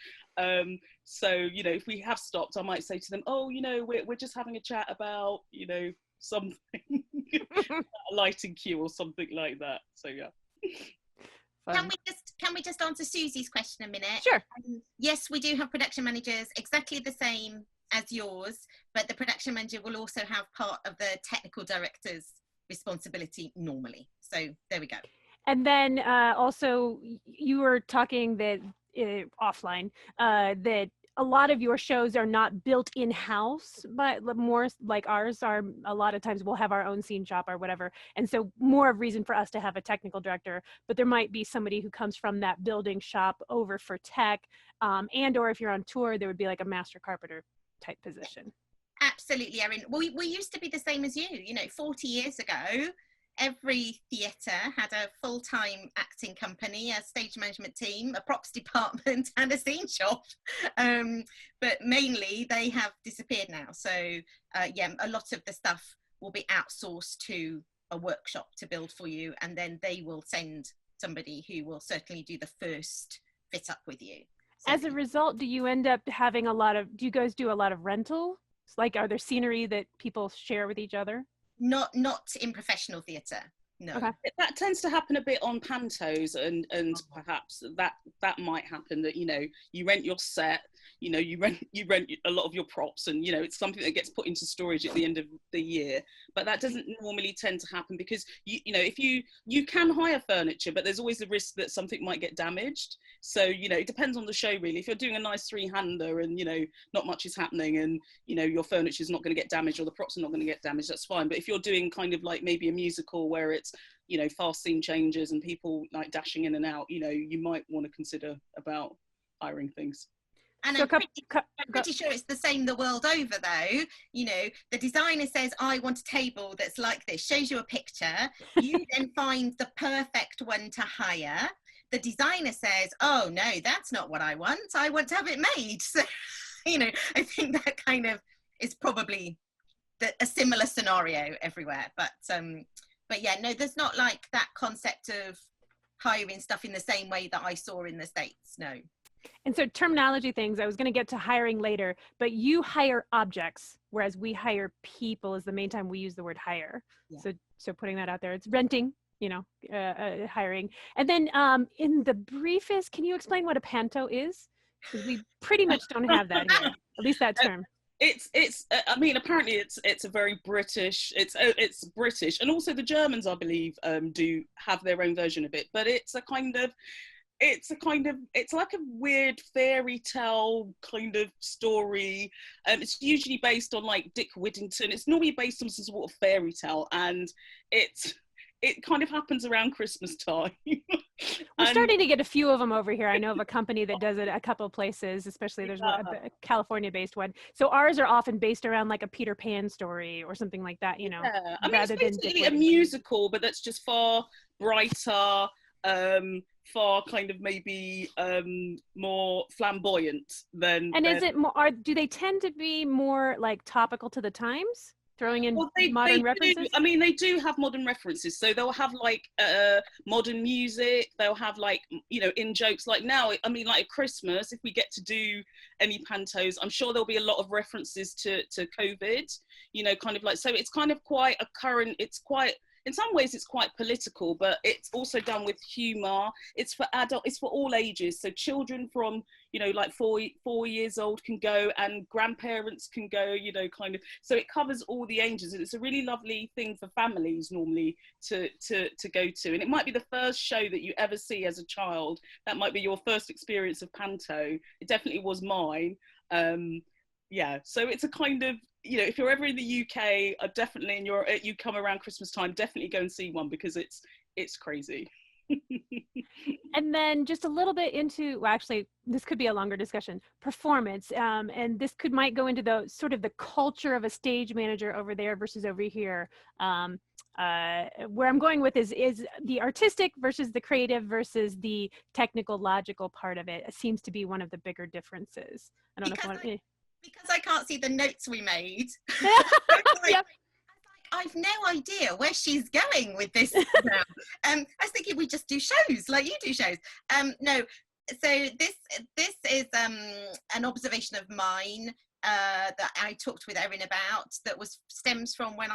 So, you know, if we have stopped, I might say to them, oh, you know, we're just having a chat about, you know, something, a lighting cue or something like that. So, yeah. Can we just answer Susie's question a minute? Sure. Yes, we do have production managers exactly the same as yours, but the production manager will also have part of the technical director's responsibility normally. So there we go. And then also you were talking that offline that a lot of your shows are not built in-house, but more like ours are. A lot of times we'll have our own scene shop or whatever, and so more of reason for us to have a technical director, but there might be somebody who comes from that building shop over for tech, and or if you're on tour, there would be like a master carpenter type position. Absolutely, Erin. We used to be the same as you. 40 years ago, every theatre had a full-time acting company, a stage management team, a props department, and a scene shop. But mainly they have disappeared now. So yeah, a lot of the stuff will be outsourced to a workshop to build for you, and then they will send somebody who will certainly do the first fit up with you. So, as a result, do you end up having do you guys do a lot of rental? Like, are there scenery that people share with each other? Not in professional theatre, no. Okay. That tends to happen a bit on pantos, and perhaps that might happen, that you rent your set, you rent a lot of your props, and it's something that gets put into storage at the end of the year. But that doesn't normally tend to happen, because if you can hire furniture, but there's always the risk that something might get damaged. So it depends on the show, really. If you're doing a nice three-hander and not much is happening, and your furniture is not going to get damaged, or the props are not going to get damaged, that's fine. But if you're doing kind of like maybe a musical where it's fast scene changes and people like dashing in and out, you might want to consider about hiring things. And I'm pretty sure it's the same the world over, though. The designer says, I want a table that's like this, shows you a picture. You then find the perfect one to hire. The designer says, oh, no, that's not what I want. I want to have it made. So, I think that kind of is probably a similar scenario everywhere. But yeah, no, there's not like that concept of hiring stuff in the same way that I saw in the States, no. And so terminology things, I was going to get to hiring later, but you hire objects, whereas we hire people is the main time we use the word hire. Yeah. So putting that out there, it's renting, hiring. And then in the briefest, can you explain what a panto is? Because we pretty much don't have that here, at least that term. It's I mean, apparently it's a very British, it's British, and also the Germans, I believe, do have their own version of it, but it's like a weird fairy tale kind of story. It's usually based on like Dick Whittington. It's normally based on some sort of fairy tale, and it kind of happens around Christmas time. We're starting to get a few of them over here. I know of a company that does it a couple of places, especially there's a California-based one. So ours are often based around like a Peter Pan story or something like that, Yeah. I mean, it's basically a musical, but that's just far brighter, far kind of maybe more flamboyant than. And is it more? Do they tend to be more like topical to the times? Throwing in modern references? I mean, they do have modern references. So they'll have like modern music. They'll have like, in jokes. Like now, I mean, like at Christmas, if we get to do any pantos, I'm sure there'll be a lot of references to COVID, kind of like, so it's kind of quite a current, in some ways it's quite political, but it's also done with humor. It's for it's for all ages. So children from, like 4 years old can go, and grandparents can go, kind of, so it covers all the ages. And it's a really lovely thing for families normally to go to. And it might be the first show that you ever see as a child. That might be your first experience of panto. It definitely was mine. Yeah, so it's a kind of, if you're ever in the UK, definitely, and you come around Christmas time, definitely go and see one, because it's crazy. And then just a little bit into, well, actually, this could be a longer discussion, performance. And this might go into the sort of the culture of a stage manager over there versus over here. Where I'm going with is the artistic versus the creative versus the technical, logical part of it. It seems to be one of the bigger differences. I don't know if because I can't see the notes we made. Yep. I've no idea where she's going with this now. I was thinking we just do shows like you do shows. No, so this is an observation of mine that I talked with Erin about, that stems from when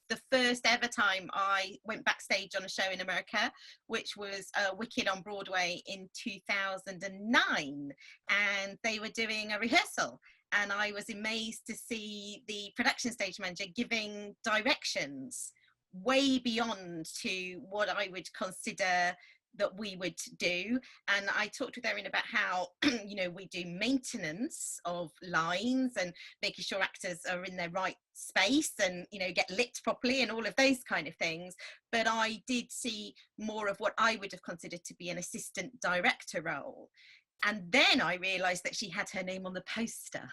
the first ever time I went backstage on a show in America, which was Wicked on Broadway in 2009, and they were doing a rehearsal. And I was amazed to see the production stage manager giving directions way beyond to what I would consider that we would do. And I talked with Erin about how, you know, we do maintenance of lines and making sure actors are in their right space and, you know, get lit properly and all of those kind of things. But I did see more of what I would have considered to be an assistant director role. And then I realized that she had her name on the poster.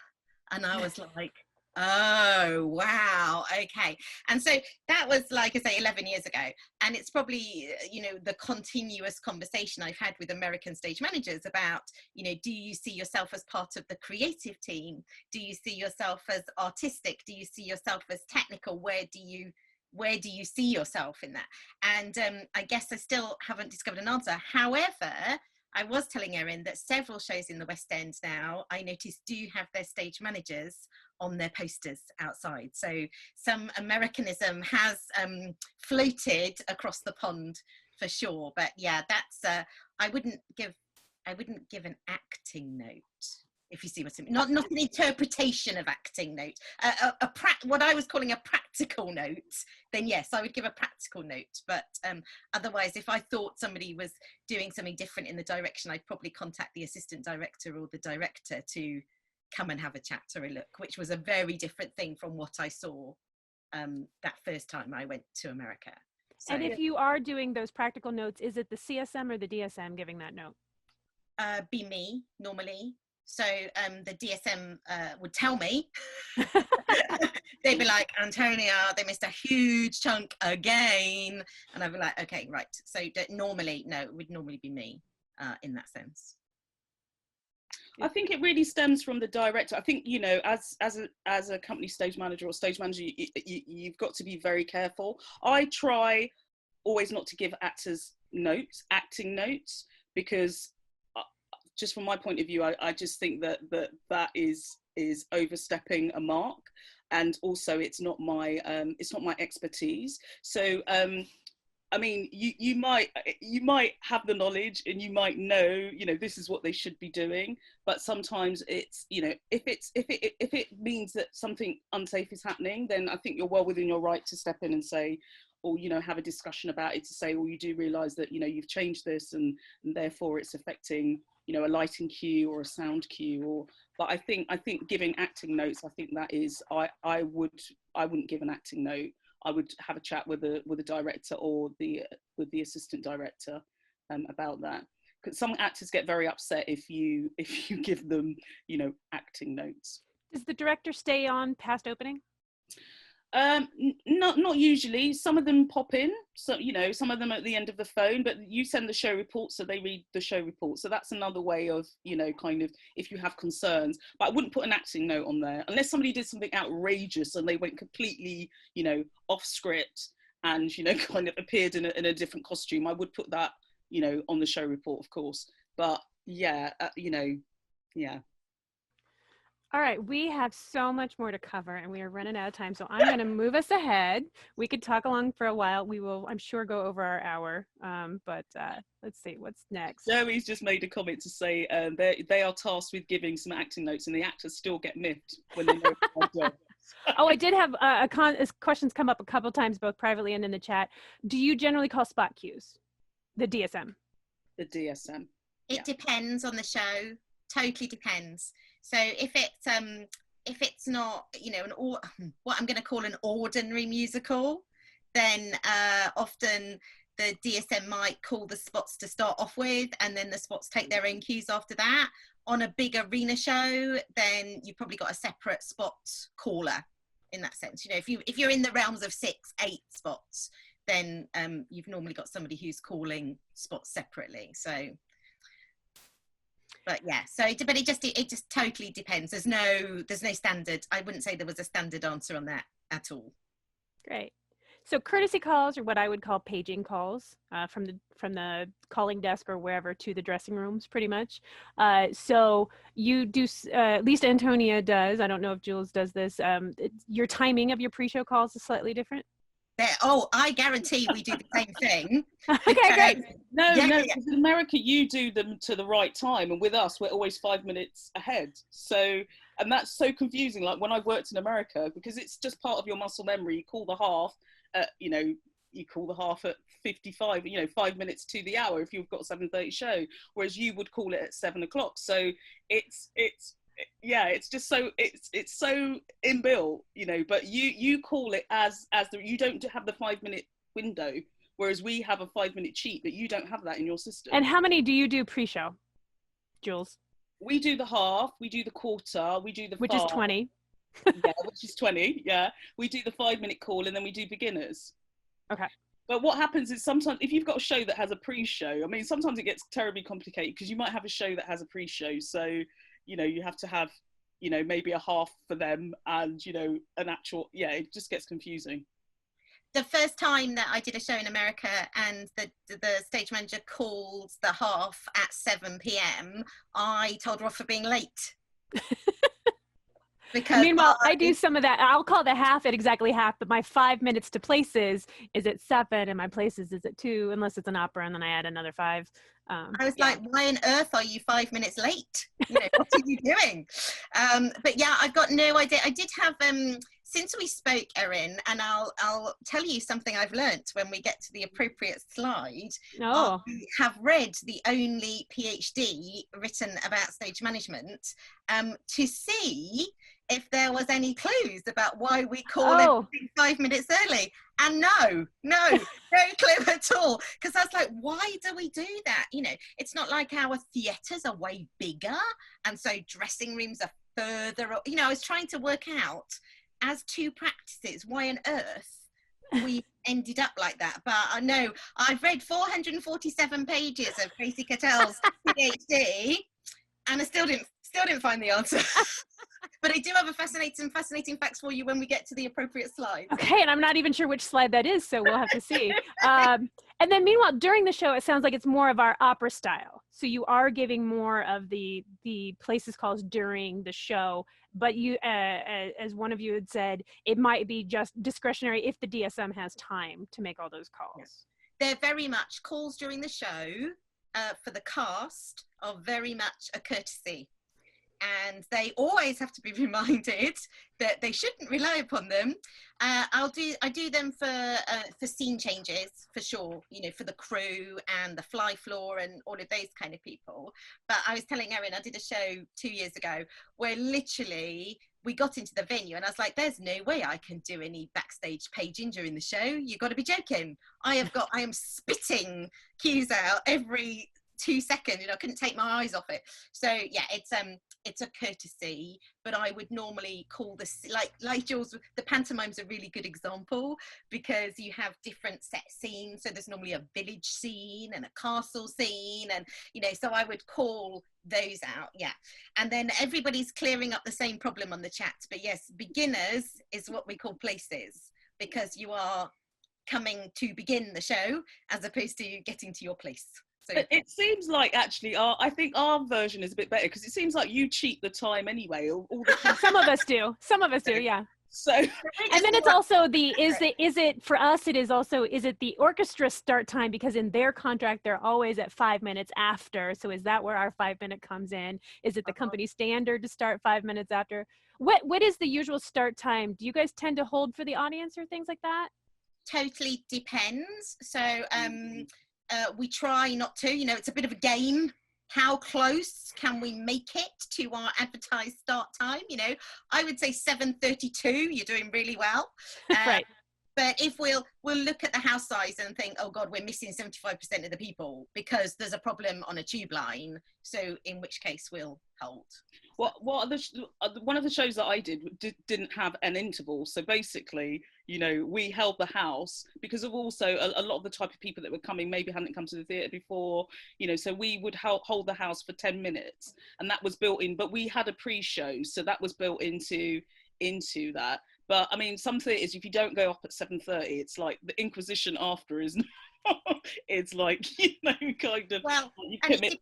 And I was like, oh, wow, okay. And so that was, like I say, 11 years ago. And it's probably, you know, the continuous conversation I've had with American stage managers about, you know, do you see yourself as part of the creative team? Do you see yourself as artistic? Do you see yourself as technical? Where do you see yourself in that? And I guess I still haven't discovered an answer. However, I was telling Erin that several shows in the West End now, I noticed, do have their stage managers on their posters outside. So some Americanism has floated across the pond for sure. But yeah, that's I wouldn't give an acting note, if you see what I mean. Not an interpretation of acting note. What I was calling a practical note, then yes, I would give a practical note. But otherwise, if I thought somebody was doing something different in the direction, I'd probably contact the assistant director or the director to come and have a chat or a look, which was a very different thing from what I saw that first time I went to America. So, and if you are doing those practical notes, is it the CSM or the DSM giving that note? be me normally. So the DSM would tell me. They'd be like, Antonia, they missed a huge chunk again. And I'd be like, okay, right. So normally, no, it would normally be me in that sense. I think it really stems from the director. I think, you know, as a company stage manager or stage manager, you've got to be very careful. I try always not to give actors notes, acting notes, because just from my point of view, I just think that is overstepping a mark, and also it's not my expertise. So I mean, you might have the knowledge and you might know, you know, this is what they should be doing, but sometimes it's, you know, if it means that something unsafe is happening, then I think you're well within your right to step in and say, or, you know, have a discussion about it, to say, well, you do realise that, you know, you've changed this and therefore it's affecting, you know, a lighting cue or a sound cue. Or, but I think giving acting notes, I think that is, I wouldn't give an acting note. I would have a chat with the director or with the assistant director about that. Because some actors get very upset if you give them, you know, acting notes. Does the director stay on past opening? Not usually. Some of them pop in, so, you know, some of them at the end of the phone, but you send the show report, so they read the show report. So that's another way of, you know, kind of, if you have concerns. But I wouldn't put an acting note on there unless somebody did something outrageous and they went completely, you know, off script and, you know, kind of appeared in a different costume. I would put that, you know, on the show report, of course. But yeah, you know, yeah. All right, we have so much more to cover and we are running out of time. So I'm going to move us ahead. We could talk along for a while. We will, I'm sure, go over our hour. But let's see, what's next? Zoe's just made a comment to say they are tasked with giving some acting notes and the actors still get miffed when they know it's their job. Oh, I did have questions come up a couple times, both privately and in the chat. Do you generally call spot cues? The DSM? The DSM. It depends on the show. Totally depends. So if it's not, you know, what I'm going to call an ordinary musical, then often the DSM might call the spots to start off with, and then the spots take their own cues after that. On a big arena show, then you've probably got a separate spot caller in that sense. You know, if you're in the realms of 6, 8 spots, then you've normally got somebody who's calling spots separately. So. But yeah, so but it just totally depends. There's no standard. I wouldn't say there was a standard answer on that at all. Great. So courtesy calls are what I would call paging calls from the calling desk or wherever to the dressing rooms, pretty much. So you do, at least Antonia does. I don't know if Jules does this. Your timing of your pre-show calls is slightly different. I guarantee we do the same thing. Okay, great. No, because in America you do them to the right time, and with us we're always 5 minutes ahead. So, and that's so confusing. Like when I worked in America, because it's just part of your muscle memory. You call the half, you know, you call the half at 55, 5 minutes to the hour if you've got a 7:30 show, whereas you would call it at 7 o'clock. So it's just so it's so inbuilt, but you call it as you don't have the 5-minute window, whereas we have a 5-minute cheat, but you don't have that in your system. And how many do you do pre-show, Jules? We do the half, we do the quarter, we do the which five, is 20. yeah, which is 20. Yeah, we do the 5-minute call, and then we do beginners. Okay. But what happens is sometimes if you've got a show that has a pre-show, I mean, sometimes it gets terribly complicated because you might have a show that has a pre-show, so you have to have maybe a half for them and an actual, it just gets confusing. The first time that I did a show in America and the stage manager called the half at 7 p.m, I told her off for being late. Because meanwhile, I do some of that. I'll call the half at exactly half, but my 5 minutes to places is at 7 and my places is at 2, unless it's an opera, and then I add another 5. I was like, why on earth are you 5 minutes late? What are you doing? But yeah, I've got no idea. I did have, since we spoke, Erin, and I'll tell you something I've learnt when we get to the appropriate slide. Oh. I have read the only PhD written about stage management to see if there was any clues about why we call everything 5 minutes early. And no clue at all. Because I was like, why do we do that? It's not like our theatres are way bigger, and so dressing rooms are further. I was trying to work out, as two practices, why on earth we ended up like that. But I know I've read 447 pages of Tracy Cattell's PhD, and I still didn't find the answer. But I do have a fascinating facts for you when we get to the appropriate slide. Okay, and I'm not even sure which slide that is, so we'll have to see. And then meanwhile, during the show, it sounds like it's more of our opera style. So you are giving more of the places calls during the show, but you, as one of you had said, it might be just discretionary if the DSM has time to make all those calls. They're very much calls during the show for the cast are very much a courtesy. And they always have to be reminded that they shouldn't rely upon them. I do them for scene changes, for sure, for the crew and the fly floor and all of those kind of people. But I was telling Erin, I did a show 2 years ago where literally we got into the venue and I was like, there's no way I can do any backstage paging during the show. You've got to be joking. I am spitting cues out every 2 seconds, I couldn't take my eyes off it. So yeah, it's a courtesy, but I would normally call this, like Jules, the pantomime's a really good example because you have different set scenes. So there's normally a village scene and a castle scene, and so I would call those out. Yeah, and then everybody's clearing up the same problem on the chat. But yes, beginners is what we call places, because you are coming to begin the show as opposed to getting to your place. So it seems like actually I think our version is a bit better because it seems like you cheat the time anyway. All the Some of us do, yeah. So and then it's also is it for us, it is also, is it the orchestra start time, because in their contract they're always at 5 minutes after, so is that where our 5-minute comes in? Is it the company standard to start 5 minutes after? What is the usual start time? Do you guys tend to hold for the audience or things like that? Totally depends. So we try not to, it's a bit of a game. How close can we make it to our advertised start time? I would say 7:32, you're doing really well. Right. But if we'll look at the house size and think, oh God, we're missing 75% of the people because there's a problem on a tube line. So in which case we'll hold. One of the shows that I didn't have an interval. So basically, we held the house because of also a lot of the type of people that were coming maybe hadn't come to the theatre before, so we would hold the house for 10 minutes, and that was built in, but we had a pre-show, so that was built into that. But I mean, some theatres, if you don't go up at 7:30, it's like the Inquisition after is it's like, kind of, well, you committed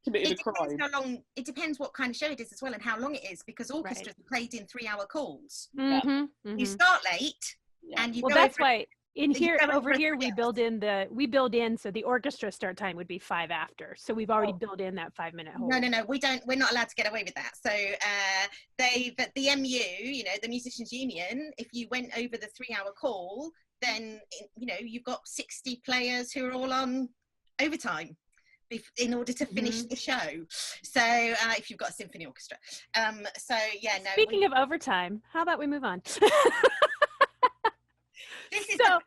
a crime. It depends what kind of show it is as well and how long it is, because orchestras are played in 3-hour calls. Mm-hmm, mm-hmm. You start late and you well, go that's why In You here, go over over here, everybody we build in, so the orchestra start time would be 5 after. So we've already else. built in that 5-minute hold. No, we're not allowed to get away with that. So they've, at the MU, you know, the Musicians Union, if you went over the 3-hour call, then, you know, you've got 60 players who are all on overtime in order to finish the show. So if you've got a symphony orchestra. So yeah, no. Speaking of overtime, how about we move on? This is So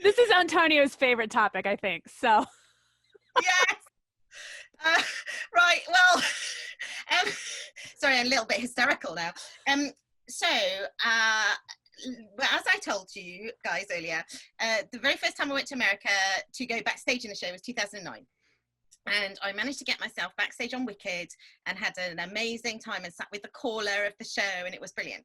this is Antonio's favorite topic, I think. So yes. Right. Well, sorry, I'm a little bit hysterical now. So, as I told you guys earlier, the very first time I went to America to go backstage in a show was 2009. And I managed to get myself backstage on Wicked and had an amazing time and sat with the caller of the show, and it was brilliant.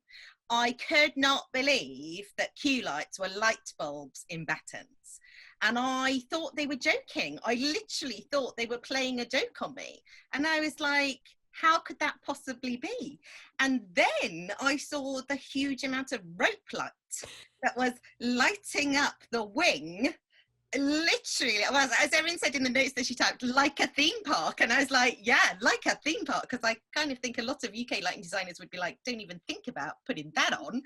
I could not believe that cue lights were light bulbs in Battens. And I thought they were joking. I literally thought they were playing a joke on me. And I was like, how could that possibly be? And then I saw the huge amount of rope light that was lighting up the wing. Literally, as Erin said in the notes that she typed, like a theme park. And I was like, yeah, like a theme park, because I kind of think a lot of UK lighting designers would be like, don't even think about putting that on.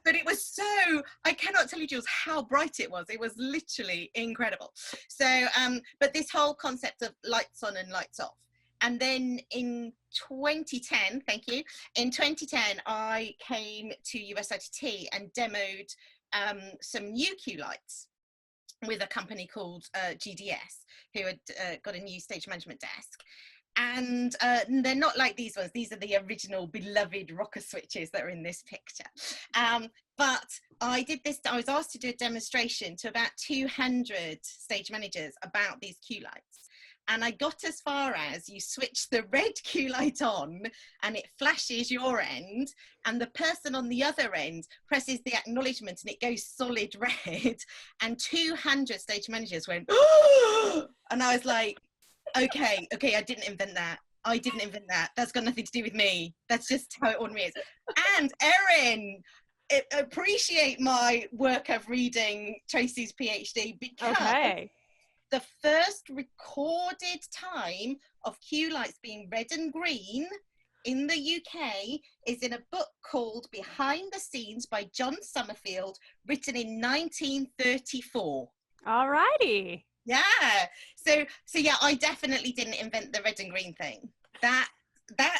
But it was so, I cannot tell you, Jules, how bright it was. It was literally incredible. So, but this whole concept of lights on and lights off. And then in 2010, thank you, in 2010, I came to USITT and demoed some new cue lights with a company called GDS, who had got a new stage management desk. And they're not like these ones. These are the original beloved rocker switches that are in this picture. But I was asked to do a demonstration to about 200 stage managers about these cue lights. And I got as far as you switch the red cue light on and it flashes your end, and the person on the other end presses the acknowledgement and it goes solid red, and 200 stage managers went, oh! And I was like, okay, I didn't invent that. I didn't invent that. That's got nothing to do with me. That's just how it ordinarily is. And Erin, appreciate my work of reading Tracy's PhD, because the first recorded time of cue lights being red and green in the UK is in a book called Behind the Scenes by John Summerfield, written in 1934. All righty. Yeah. So yeah, I definitely didn't invent the red and green thing. That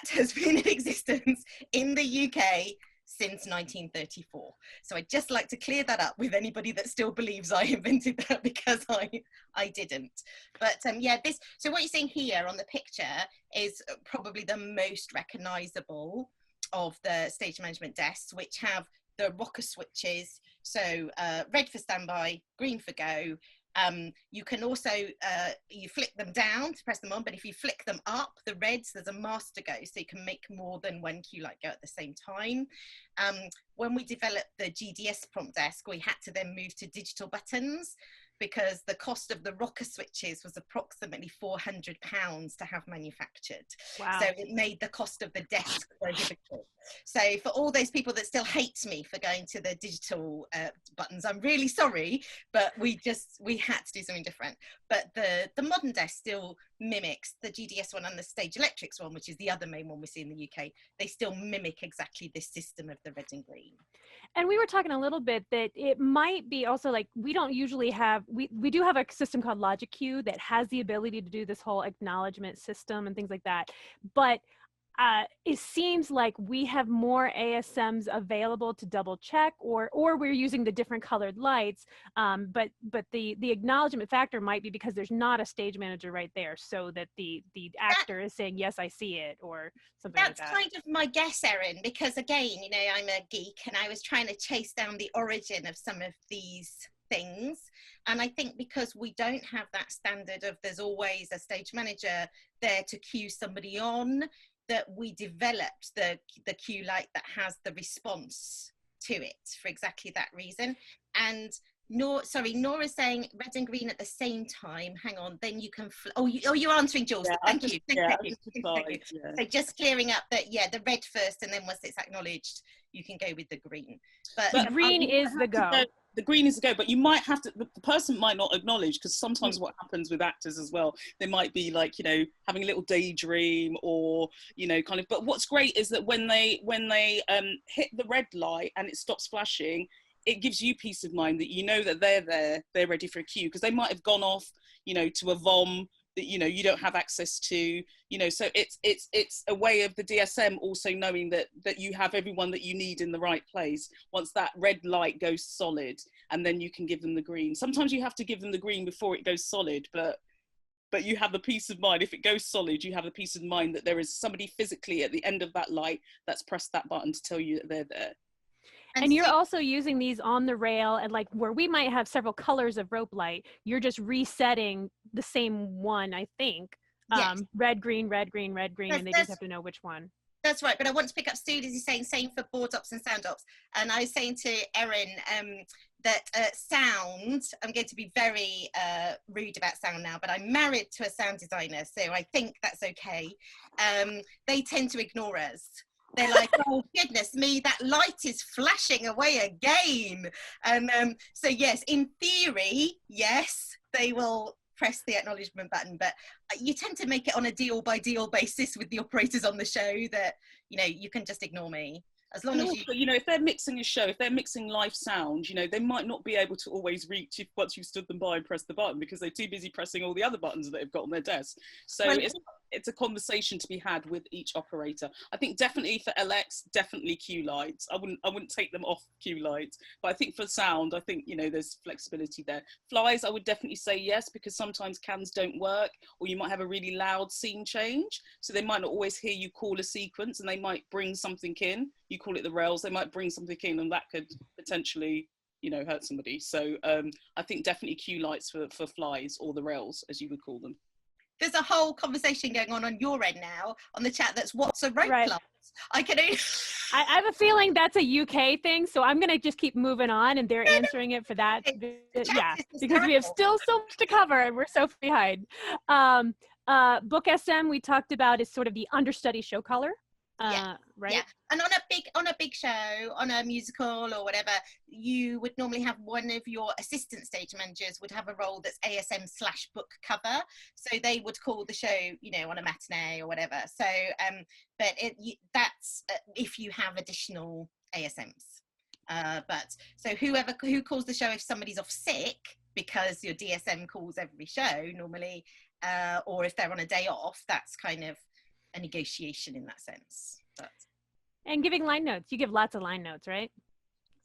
has been in existence in the UK since 1934. So I'd just like to clear that up with anybody that still believes I invented that, because I didn't. But yeah, so what you're seeing here on the picture is probably the most recognizable of the stage management desks, which have the rocker switches. So red for standby, green for go. You can also, you flick them down to press them on, but if you flick them up, the reds, there's a master go, so you can make more than one cue light go at the same time. When we developed the GDS prompt desk, we had to then move to digital buttons, because the cost of the rocker switches was approximately £400 to have manufactured. Wow. So it made the cost of the desk prohibitive. So for all those people that still hate me for going to the digital buttons, I'm really sorry, but we had to do something different. But the modern desk still mimics the GDS one and the Stage Electrics one, which is the other main one we see in the UK. They still mimic exactly this system of the red and green. And we were talking a little bit that it might be also like, we don't usually have, we do have a system called Logic Cue that has the ability to do this whole acknowledgement system and things like that. But it seems like we have more ASMs available to double check, or we're using the different colored lights. But the acknowledgement factor might be because there's not a stage manager right there, so that the actor is saying, yes, I see it, or something like that. That's kind of my guess, Erin, because again, you know, I'm a geek and I was trying to chase down the origin of some of these things. And I think because we don't have that standard of there's always a stage manager there to cue somebody on, that we developed the cue light that has the response to it for exactly that reason. And sorry, Nora's saying red and green at the same time. Hang on, then you can. You're answering Jules. Yeah, Thank you. Thank you. Yeah. So just clearing up that, yeah, the red first, and then once it's acknowledged, you can go with the green. The green is the go. The green is the go, but you might have to, the person might not acknowledge, because sometimes what happens with actors as well, they might be like, you know, having a little daydream, or, you know, kind of, but what's great is that when they hit the red light and it stops flashing, it gives you peace of mind that you know that they're there, they're ready for a cue, because they might have gone off, you know, to a vom that, you know, you don't have access to, you know, so it's a way of the DSM also knowing that you have everyone that you need in the right place once that red light goes solid, and then you can give them the green. Sometimes you have to give them the green before it goes solid, but you have the peace of mind. If it goes solid, you have the peace of mind that there is somebody physically at the end of that light that's pressed that button to tell you that they're there. And you're also using these on the rail, and like where we might have several colors of rope light, you're just resetting the same one, I think. Yes. Red, green, red, green, red, green, and they just have to know which one. That's right, but I want to pick up Studios is saying same for board ops and sound ops. And I was saying to Erin that sound, I'm going to be very rude about sound now, but I'm married to a sound designer, so I think that's okay. They tend to ignore us. They're like, oh goodness me, that light is flashing away again. And so yes, in theory, yes, they will press the acknowledgement button, but you tend to make it on a deal by deal basis with the operators on the show that, you know, you can just ignore me. As long as you know, if they're mixing a show, if they're mixing live sound, you know, they might not be able to always reach if once you've stood them by and pressed the button, because they're too busy pressing all the other buttons that they've got on their desk. So it's a conversation to be had with each operator. I think definitely for LX, definitely cue lights. I wouldn't take them off cue lights, but I think for sound, I think, you know, there's flexibility there. Flies, I would definitely say yes, because sometimes cans don't work, or you might have a really loud scene change, so they might not always hear you call a sequence, and they might bring something in. You call it the rails, they might bring something in, and that could potentially, you know, hurt somebody. So I think definitely cue lights for flies, or the rails as you would call them. There's a whole conversation going on your end now on the chat. That's what's a rope light. I have a feeling that's a UK thing, so I'm gonna just keep moving on, and they're answering it for that. Yeah, because we have still so much to cover, and we're so behind. Book SM we talked about is sort of the understudy show color. Right? Yeah, and on a big show, on a musical or whatever, you would normally have one of your assistant stage managers would have a role that's ASM/book cover, so they would call the show, you know, on a matinee or whatever. So but that's if you have additional ASMs, but so who calls the show if somebody's off sick, because your DSM calls every show normally, or if they're on a day off, that's kind of a negotiation in that sense. But and giving line notes, you give lots of line notes, right?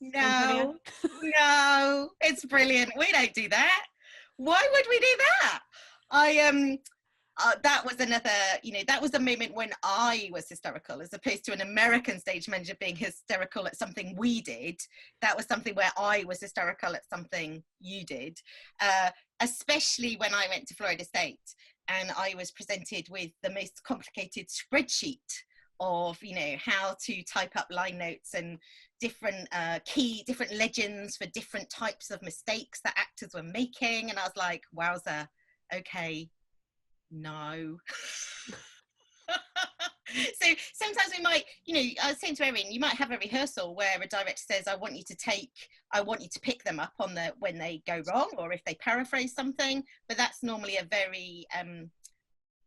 No, no, it's brilliant. We don't do that. Why would we do that? That was another, you know, that was a moment when I was hysterical, as opposed to an American stage manager being hysterical at something we did. That was something where I was hysterical at something you did, especially when I went to Florida State and I was presented with the most complicated spreadsheet of, you know, how to type up line notes and different different legends for different types of mistakes that actors were making. And I was like, wowza, okay, no. So sometimes we might, you know, I was saying to Erin, you might have a rehearsal where a director says, I want you to pick them up on when they go wrong, or if they paraphrase something, but that's normally a very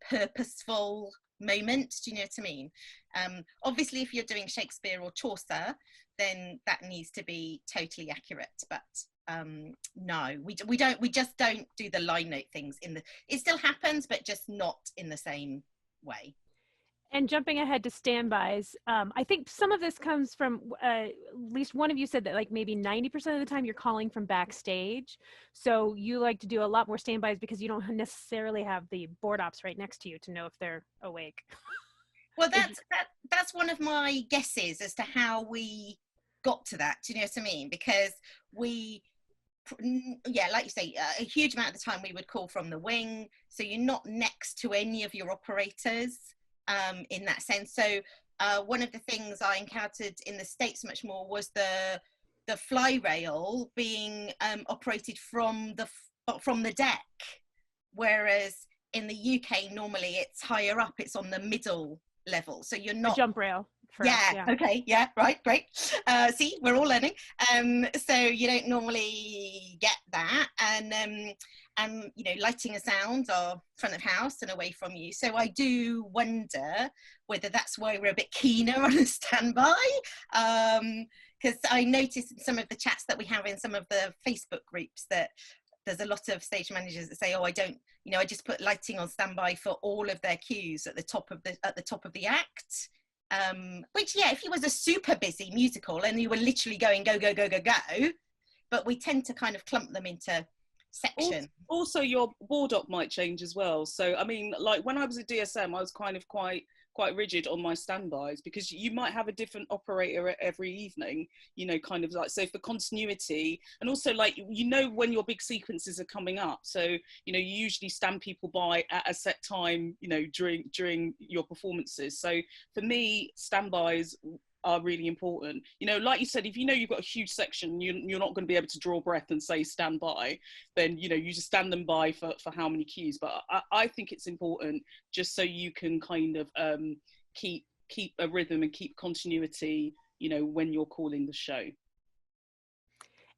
purposeful moment. Do you know what I mean? Obviously, if you're doing Shakespeare or Chaucer, then that needs to be totally accurate, but no, we just don't do the line note things it still happens, but just not in the same way. And jumping ahead to standbys, I think some of this comes from, at least one of you said that like maybe 90% of the time you're calling from backstage. So you like to do a lot more standbys because you don't necessarily have the board ops right next to you to know if they're awake. Well, that's one of my guesses as to how we got to that. Do you know what I mean? Because like you say, a huge amount of the time we would call from the wing. So you're not next to any of your operators. In that sense. So one of the things I encountered in the States much more was the the fly rail being operated from the deck, whereas in the UK normally it's higher up, it's on the middle level, so you're not The jump rail. For us, yeah, okay, yeah, right, great. See, we're all learning. So you don't normally get that, and you know, lighting and sound are front of house and away from you. So I do wonder whether that's why we're a bit keener on a standby. Because I noticed in some of the chats that we have in some of the Facebook groups that there's a lot of stage managers that say, oh, I don't, you know, I just put lighting on standby for all of their cues at the top of the act. Which, yeah, if it was a super busy musical and you were literally going go, go, go, go, go, but we tend to kind of clump them into section. Also, your board up might change as well. So, I mean, like when I was at DSM, I was kind of quite rigid on my standbys, because you might have a different operator every evening, you know, kind of like, so for continuity, and also like, you know, when your big sequences are coming up, so you know, you usually stand people by at a set time, you know, during your performances. So for me, standbys are really important. You know, like you said, if you know you've got a huge section, you're not going to be able to draw breath and say stand by, then, you know, you just stand them by for how many cues. But I think it's important just so you can kind of keep a rhythm and keep continuity, you know, when you're calling the show.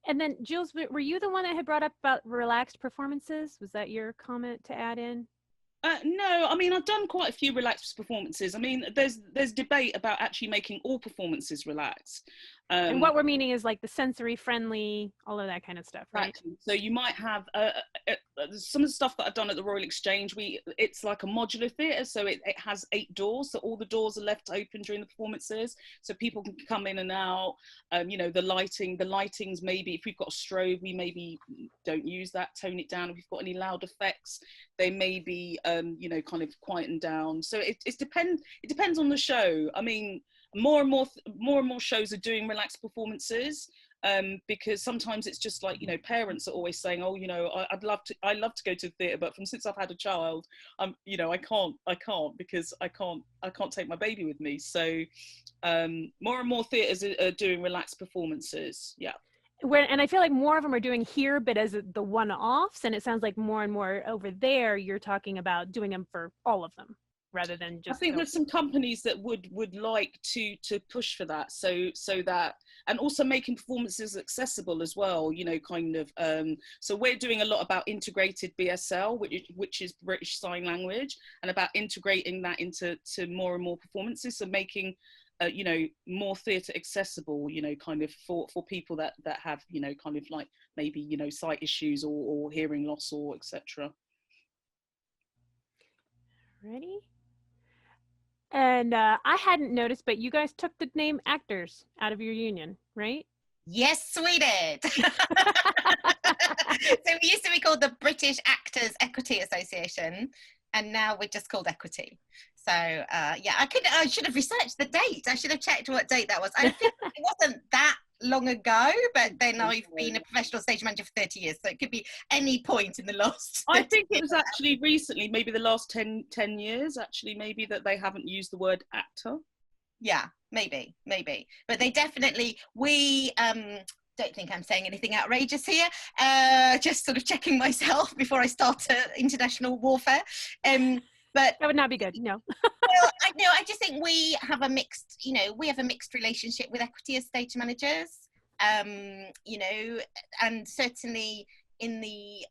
And then Jules, were you the one that had brought up about relaxed performances? Was that your comment to add in? No, I mean, I've done quite a few relaxed performances. I mean, there's debate about actually making all performances relaxed. And what we're meaning is like the sensory friendly, all of that kind of stuff, right? Exactly. So you might have some of the stuff that I've done at the Royal Exchange. It's like a modular theatre, so it has 8 doors. So all the doors are left open during the performances, so people can come in and out. You know, the lightings, maybe if we've got a strobe, we maybe don't use that, tone it down. If we've got any loud effects, they may be you know, kind of quietened down. So it depends on the show. I mean, more and more shows are doing relaxed performances, because sometimes it's just like, you know, parents are always saying, oh, you know, I love to go to the theatre, but since I've had a child, you know, I can't because I can't take my baby with me. So more and more theatres are doing relaxed performances. Yeah. And I feel like more of them are doing here, but as the one-offs, and it sounds like more and more over there, you're talking about doing them for all of them, rather than just. I think there's some companies that would like to push for that, so that, and also making performances accessible as well, you know, kind of. So we're doing a lot about integrated BSL, which is British Sign Language, and about integrating that into more and more performances, so making you know, more theatre accessible, you know, kind of for people that have, you know, kind of like maybe, you know, sight issues or hearing loss or etc. Ready? And I hadn't noticed, but you guys took the name actors out of your union, right? Yes, we did. So we used to be called the British Actors Equity Association, and now we're just called Equity. So yeah, I should have researched the date. I should have checked what date that was. I think it wasn't that long ago, but then I've been a professional stage manager for 30 years, so it could be any point in the last. I think it was actually recently, maybe the last 10 years, actually, maybe, that they haven't used the word actor. Yeah, maybe, but they definitely, we don't think I'm saying anything outrageous here, just sort of checking myself before I start international warfare, but that would not be good. No. Well, I just think we have a mixed relationship with Equity as stage managers, you know, and certainly in the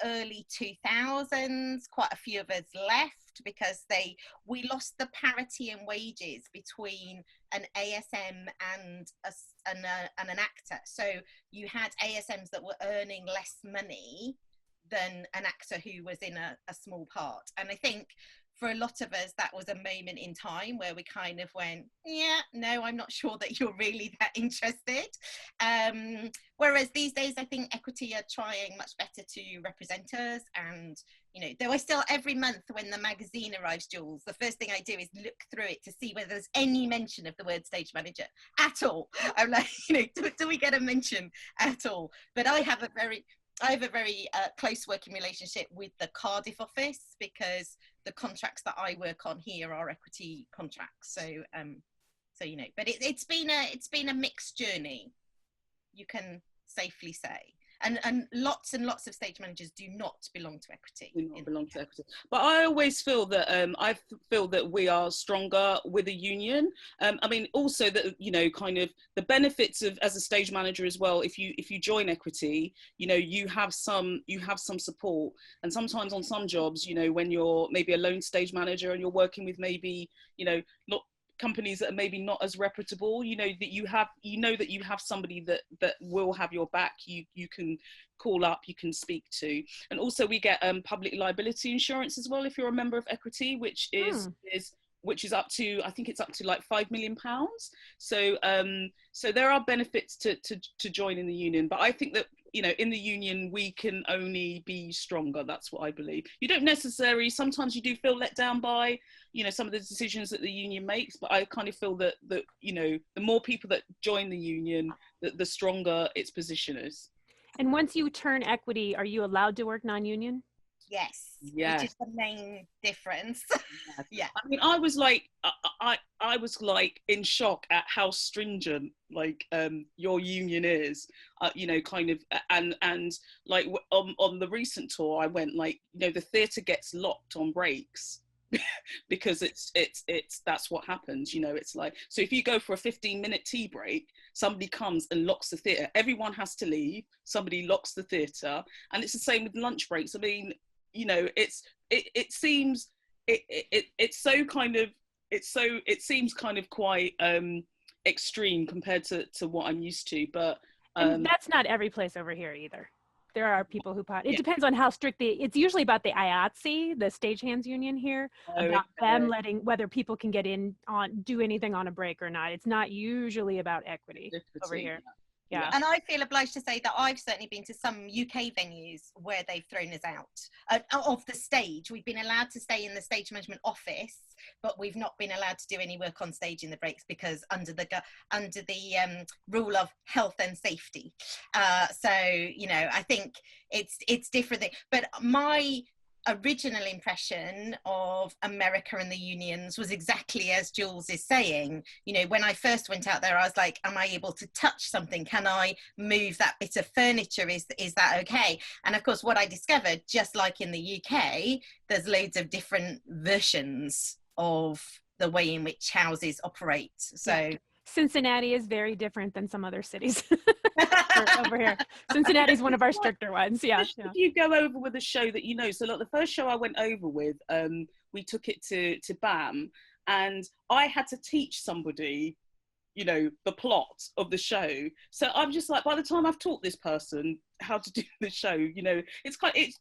early 2000s, quite a few of us left because we lost the parity in wages between an ASM and an actor. So you had ASMs that were earning less money than an actor who was in a small part. And I think for a lot of us, that was a moment in time where we kind of went, yeah, no, I'm not sure that you're really that interested. Whereas these days, I think Equity are trying much better to represent us. And, you know, though I still, every month when the magazine arrives, Jules, the first thing I do is look through it to see whether there's any mention of the word stage manager at all. I'm like, you know, do we get a mention at all? But I have a very close working relationship with the Cardiff office, because the contracts that I work on here are Equity contracts. So, so you know, but it's been a mixed journey. you can safely say. And lots and lots of stage managers do not belong to equity. Do not belong to equity. But I always feel that we are stronger with a union. I mean, also that, you know, kind of the benefits of as a stage manager as well. If you join equity, you know, you have some support. And sometimes on some jobs, you know, when you're maybe a lone stage manager and you're working with maybe, you know, not companies that are maybe not as reputable, you know, that you have somebody that will have your back, you can call up, you can speak to. And also we get public liability insurance as well if you're a member of equity, which is up to, I think it's up to like £5 million. So so there are benefits to joining the union, but I think that, you know, in the union we can only be stronger. That's what I believe. You don't necessarily, sometimes you do feel let down by, you know, some of the decisions that the union makes, but I kind of feel that you know, the more people that join the union, the stronger its position is. And once you turn equity, are you allowed to work non-union? Yes, Yes. which is the main difference. Yes. Yeah. I mean, I was like in shock at how stringent like your union is, you know, kind of, and like on the recent tour I went, like, you know, the theatre gets locked on breaks because it's that's what happens, you know. It's like, so if you go for a 15-minute tea break, somebody comes and locks the theatre, everyone has to leave, somebody locks the theatre. And it's the same with lunch breaks. I mean, you know, it seems so kind of, it seems kind of quite extreme compared to what I'm used to. But And that's not every place over here either. There are people who it Yeah. depends on how strict it's usually about the IATSE, the stagehands union here, about them letting, whether people can get in do anything on a break or not. It's not usually about equity over here. Yeah. And I feel obliged to say that I've certainly been to some UK venues where they've thrown us out of the stage. We've been allowed to stay in the stage management office, but we've not been allowed to do any work on stage in the breaks because under the rule of health and safety. So, you know, I think it's different. But my original impression of America and the unions was exactly as Jules is saying. You know, when I first went out there, I was like, am I able to touch something? Can I move that bit of furniture? Is that okay? And of course, what I discovered, just like in the UK, there's loads of different versions of the way in which houses operate. So yeah. Cincinnati is very different than some other cities over here. Cincinnati is one of our stricter ones. Yeah. If you go over with a show that you know, so like the first show I went over with, we took it to BAM, and I had to teach somebody, you know, the plot of the show. So I'm just like, by the time I've taught this person how to do the show, you know, it's great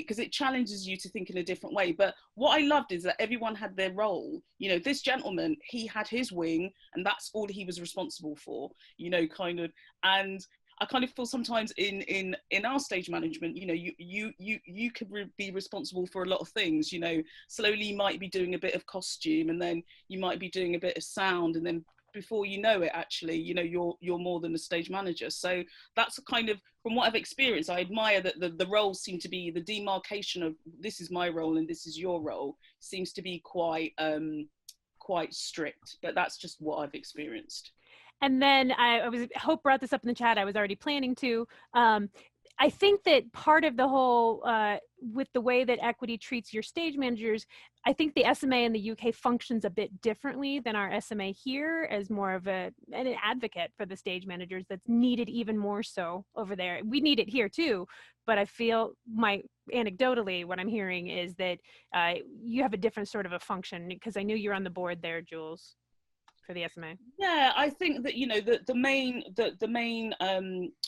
because it challenges you to think in a different way. But what I loved is that everyone had their role. You know, this gentleman, he had his wing and that's all he was responsible for, you know, kind of. And I kind of feel sometimes in our stage management, you know, you could be responsible for a lot of things. You know, slowly you might be doing a bit of costume, and then you might be doing a bit of sound, and then before you know it, actually, you know, you're more than a stage manager. So that's kind of, from what I've experienced, I admire that the roles seem to be, the demarcation of this is my role and this is your role seems to be quite strict. But that's just what I've experienced. And then Hope brought this up in the chat. I was already planning to. I think that part of the whole, with the way that equity treats your stage managers, I think the SMA in the UK functions a bit differently than our SMA here, as more of an advocate for the stage managers that's needed even more so over there. We need it here too, but I feel anecdotally, what I'm hearing is that you have a different sort of a function, because I knew you're on the board there, Jules, for the SMA. Yeah, I think that, you know, the main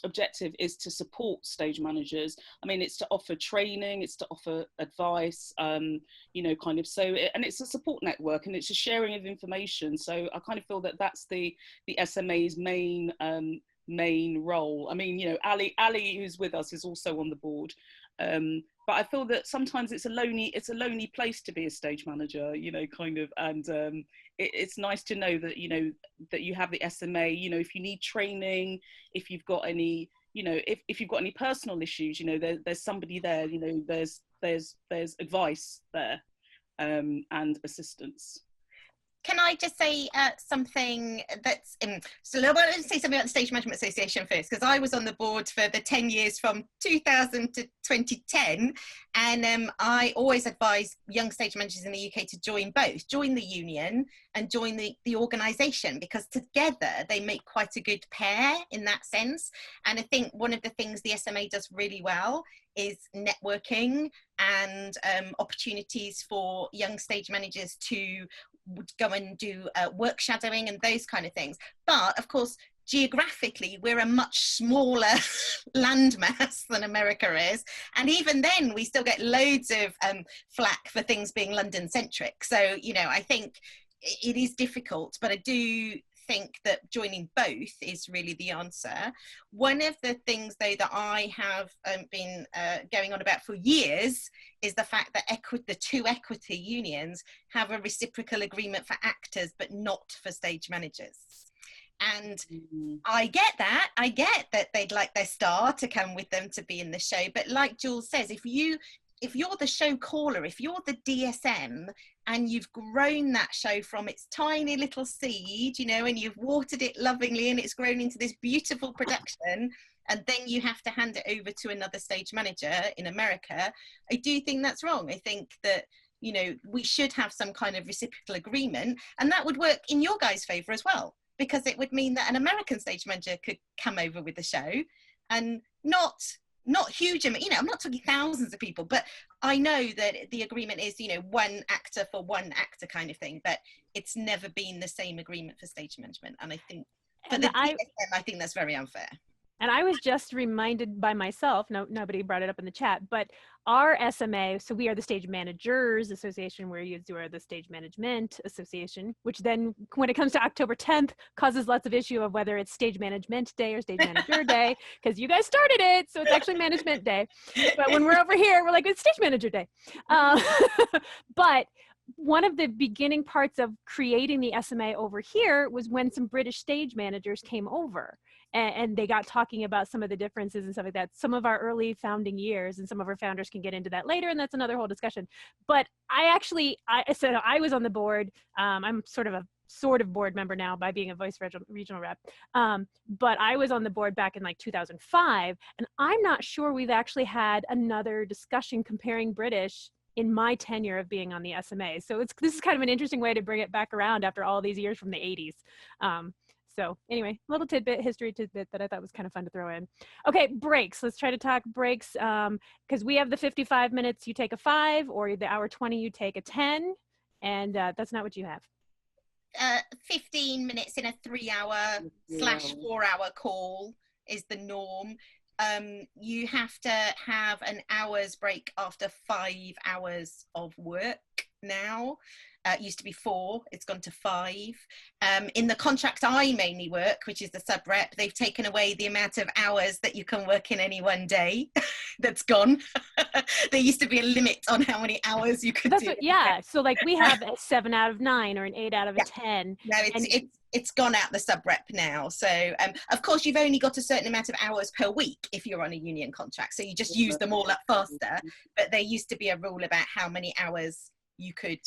objective is to support stage managers. I mean, it's to offer training, it's to offer advice, you know, kind of, so and it's a support network and it's a sharing of information. So I kind of feel that that's the SMA's main role. I mean, you know, Ali who's with us is also on the board. But I feel that sometimes it's a lonely place to be a stage manager, you know, kind of, and it's nice to know that, you know, that you have the SMA, you know, if you need training, if you've got any, you know, if you've got any personal issues, you know, there's somebody there, you know, there's advice there, and assistance. Can I just say something that's, so I want to say something about the Stage Management Association first, because I was on the board for the 10 years from 2000 to 2010, and I always advise young stage managers in the UK to join both, join the union and join the organisation, because together they make quite a good pair in that sense. And I think one of the things the SMA does really well is networking and opportunities for young stage managers to go and do work shadowing and those kind of things. But of course, geographically, we're a much smaller landmass than America is. And even then, we still get loads of flack for things being London centric. So, you know, I think it is difficult, but I do think that joining both is really the answer. One of the things, though, that I have been going on about for years is the fact that the two equity unions have a reciprocal agreement for actors, but not for stage managers. And I get that. I get that they'd like their star to come with them to be in the show. But like Jules says, if you're the show caller, if you're the DSM and you've grown that show from its tiny little seed, you know, and you've watered it lovingly and it's grown into this beautiful production, and then you have to hand it over to another stage manager in America, I do think that's wrong. I think that, you know, we should have some kind of reciprocal agreement, and that would work in your guys' favour as well, because it would mean that an American stage manager could come over with the show, and not huge, you know, I'm not talking thousands of people, but I know that the agreement is, you know, one actor for one actor kind of thing, but it's never been the same agreement for stage management. And I think for the DSM, I think that's very unfair. And I was just reminded by myself, nobody brought it up in the chat, but our SMA, so we are the Stage Managers Association, where you are the Stage Management Association, which then when it comes to October 10th causes lots of issue of whether it's Stage Management Day or Stage Manager Day, because you guys started it, so it's actually Management Day. But when we're over here, we're like, it's Stage Manager Day. But one of the beginning parts of creating the SMA over here was when some British stage managers came over. And they got talking about some of the differences and stuff like that. Some of our early founding years, and some of our founders can get into that later, and that's another whole discussion. But I said I was on the board. I'm sort of board member now by being a vice regional rep. But I was on the board back in like 2005, and I'm not sure we've actually had another discussion comparing British in my tenure of being on the SMA. So this is kind of an interesting way to bring it back around after all these years from the 80s. So anyway, little history tidbit that I thought was kind of fun to throw in. Okay, breaks. Let's try to talk breaks, because we have the 55 minutes, you take a 5, or the hour 20, you take a 10, and that's not what you have. 15 minutes in a 3-hour/4-hour call is the norm. You have to have an hour's break after 5 hours of work now. It used to be 4, it's gone to 5. In the contract I mainly work, which is the sub-rep, they've taken away the amount of hours that you can work in any one day. That's gone. There used to be a limit on how many hours you could do. Yeah, so like we have a 7 out of 9 or an 8 out of a 10. No, it's gone out the sub-rep now. So of course you've only got a certain amount of hours per week if you're on a union contract, so you just use them all up faster. But there used to be a rule about how many hours you could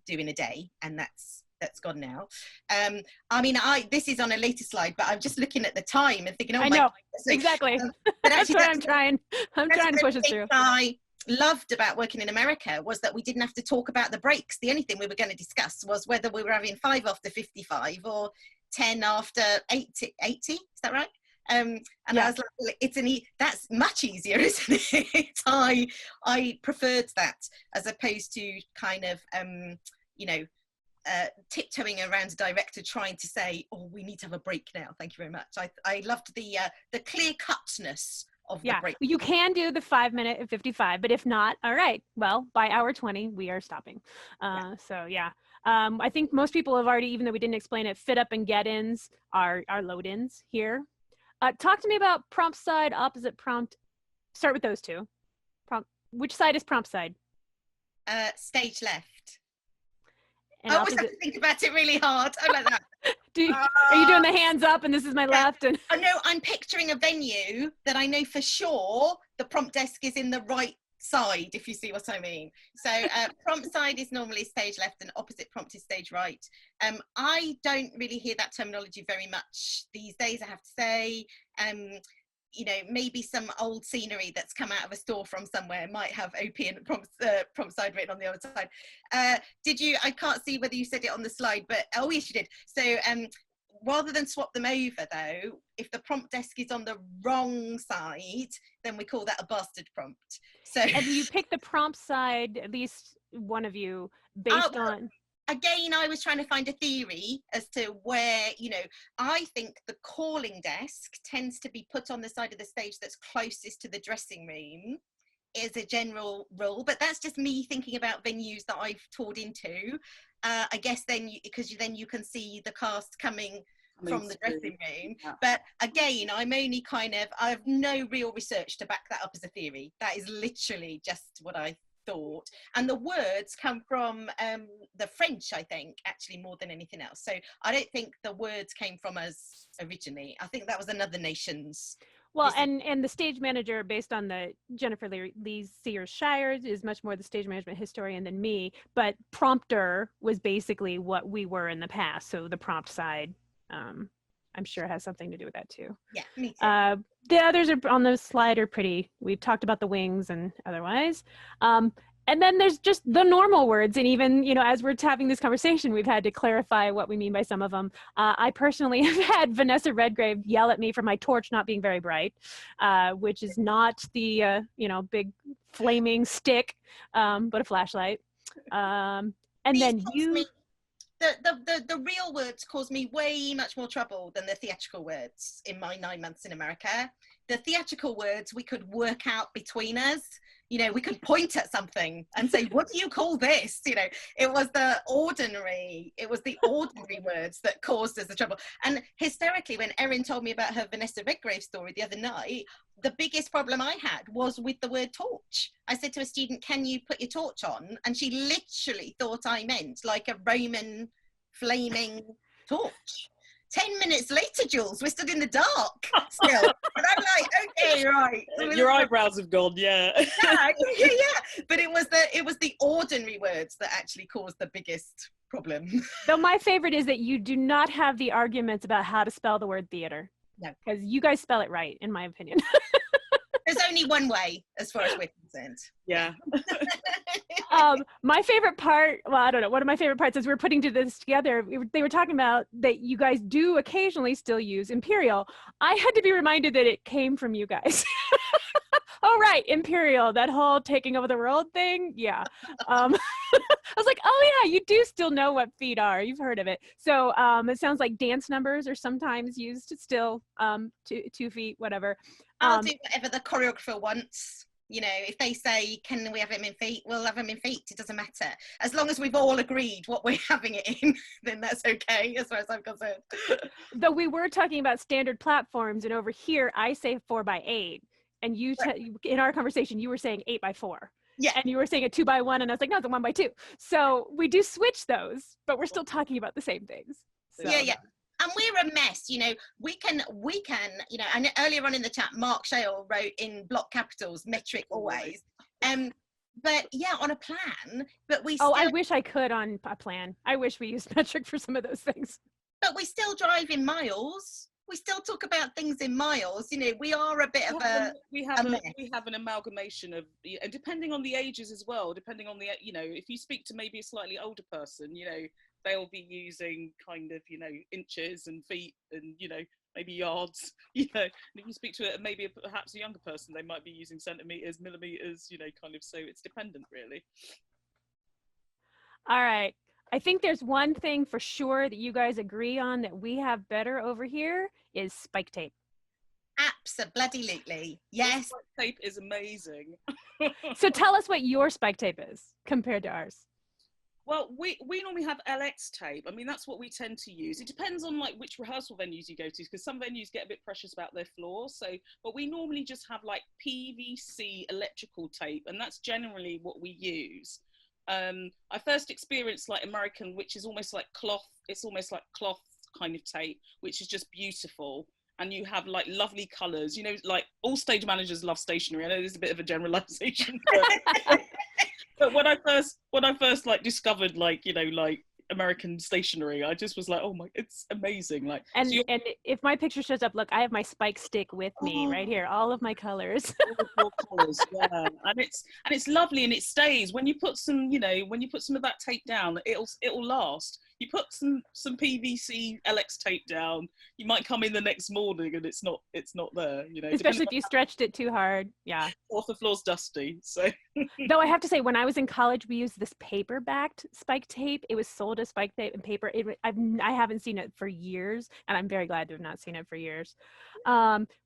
do in a day, and that's gone now. I mean, this is on a later slide, but I'm just looking at the time and thinking, oh, I know, exactly. But actually, I'm trying to push us through. I loved about working in America was that we didn't have to talk about the breaks. The only thing we were going to discuss was whether we were having 5 after 55 or 10 after 80. Is that right? And yeah. I was like, that's much easier, isn't it? I preferred that as opposed to kind of, tiptoeing around a director trying to say, oh, we need to have a break now. Thank you very much. I loved the clear-cutness of the break. You can do the 5 minute at 55, but if not, all right, well, by hour 20, we are stopping. So yeah. I think most people have already, even though we didn't explain it, fit up and get-ins are load-ins here. Talk to me about prompt side, opposite prompt. Start with those two. Which side is prompt side? Stage left. And I always have to think about it really hard. I like that. Are you doing the hands up and this is my left? And I know I'm picturing a venue that I know for sure the prompt desk is in the right side, if you see what I mean. So prompt side is normally stage left and opposite prompt is stage right. I don't really hear that terminology very much these days, I have to say. You know, maybe some old scenery that's come out of a store from somewhere might have OP and prompt side written on the other side. Did you, I can't see whether you said it on the slide, but oh yes you did. So rather than swap them over though, if the prompt desk is on the wrong side, then we call that a bastard prompt. So And you pick the prompt side, at least one of you, based on... Again, I was trying to find a theory as to where, you know, I think the calling desk tends to be put on the side of the stage that's closest to the dressing room is a general rule, but that's just me thinking about venues that I've toured into. I guess then, because then you can see the cast coming from the dressing room. Yeah. But again, I'm only I have no real research to back that up as a theory. That is literally just what I thought, and the words come from the French, I think, actually, more than anything else. So I don't think the words came from us originally. I think that was another nation's. Well, and the stage manager, based on the Jennifer Lee Sears Shires, is much more the stage management historian than me, but prompter was basically what we were in the past. So the prompt side, I'm sure has something to do with that too. Yeah, me too. The others are on the slide are pretty, we've talked about the wings and otherwise. And then there's just the normal words. And even, you know, as we're having this conversation, we've had to clarify what we mean by some of them. I personally have had Vanessa Redgrave yell at me for my torch not being very bright, which is not the, you know, big flaming stick, but a flashlight. And then you... The real words cause me way much more trouble than the theatrical words in my 9 months in America. The theatrical words we could work out between us. You know, we could point at something and say, what do you call this? You know, it was the ordinary words that caused us the trouble. And hysterically, when Erin told me about her Vanessa Redgrave story the other night, the biggest problem I had was with the word torch. I said to a student, can you put your torch on? And she literally thought I meant like a Roman flaming torch. 10 minutes later, Jules, we're stood in the dark still. And I'm like, okay, right. Your eyebrows have gone, yeah. yeah. But it was the ordinary words that actually caused the biggest problem. Though my favorite is that you do not have the arguments about how to spell the word theater. No. Because you guys spell it right, in my opinion. There's only one way, as far as we're concerned. Yeah. My favorite part, well, I don't know, one of my favorite parts as we're putting this together, they were talking about that you guys do occasionally still use Imperial. I had to be reminded that it came from you guys. Oh, right, Imperial, that whole taking over the world thing. Yeah. I was like, oh yeah, you do still know what feet are. You've heard of it. So it sounds like dance numbers are sometimes used still, 2 feet, whatever. I'll do whatever the choreographer wants. You know, if they say, can we have him in feet? We'll have him in feet. It doesn't matter. As long as we've all agreed what we're having it in, then that's okay, as far as I'm concerned. Though we were talking about standard platforms, and over here, I say 4x8. And you, in our conversation, you were saying 8x4. Yeah. And you were saying a 2x1, and I was like, no, it's a 1x2. So we do switch those, but we're still talking about the same things. So. Yeah. And we're a mess, you know, we can, you know, and earlier on in the chat, Mark Shale wrote in block capitals, metric always. But yeah, on a plan, but we I wish I could on a plan. I wish we used metric for some of those things. But we still drive in miles. We still talk about things in miles. You know, we are a bit of a we have an amalgamation of, and depending on the ages as well, depending on the, you know, if you speak to maybe a slightly older person, you know, they'll be using kind of, you know, inches and feet and, you know, maybe yards, you know, and if you speak to maybe perhaps a younger person, they might be using centimeters, millimeters, you know, kind of, so it's dependent really. All right. I think there's one thing for sure that you guys agree on that we have better over here is spike tape. Absolutely. Yes. Spike tape is amazing. So tell us what your spike tape is compared to ours. Well, we normally have LX tape. I mean, that's what we tend to use. It depends on like which rehearsal venues you go to, because some venues get a bit precious about their floors. So, but we normally just have like PVC electrical tape, and that's generally what we use. I first experienced like American, which is almost like cloth. It's almost like cloth kind of tape, which is just beautiful. and you have like lovely colors, you know, like all stage managers love stationery. I know this is a bit of a generalization, but when I first like discovered, like, you know, like American stationery, I just was like, oh my, it's amazing. Like, And so and if my picture shows up, look, I have my spike stick with me right here, all of my colors. all the four colours, yeah, and it's lovely, and it stays. When you put some, you know, when you put some of that tape down, it'll last. You put some PVC LX tape down, you might come in the next morning and it's not there, you know. Especially if you stretched it too hard. Yeah. Or if the floor's dusty. So Though I have to say, when I was in college, we used this paper-backed spike tape. It was sold as spike tape and paper. I haven't seen it for years, and I'm very glad to have not seen it for years.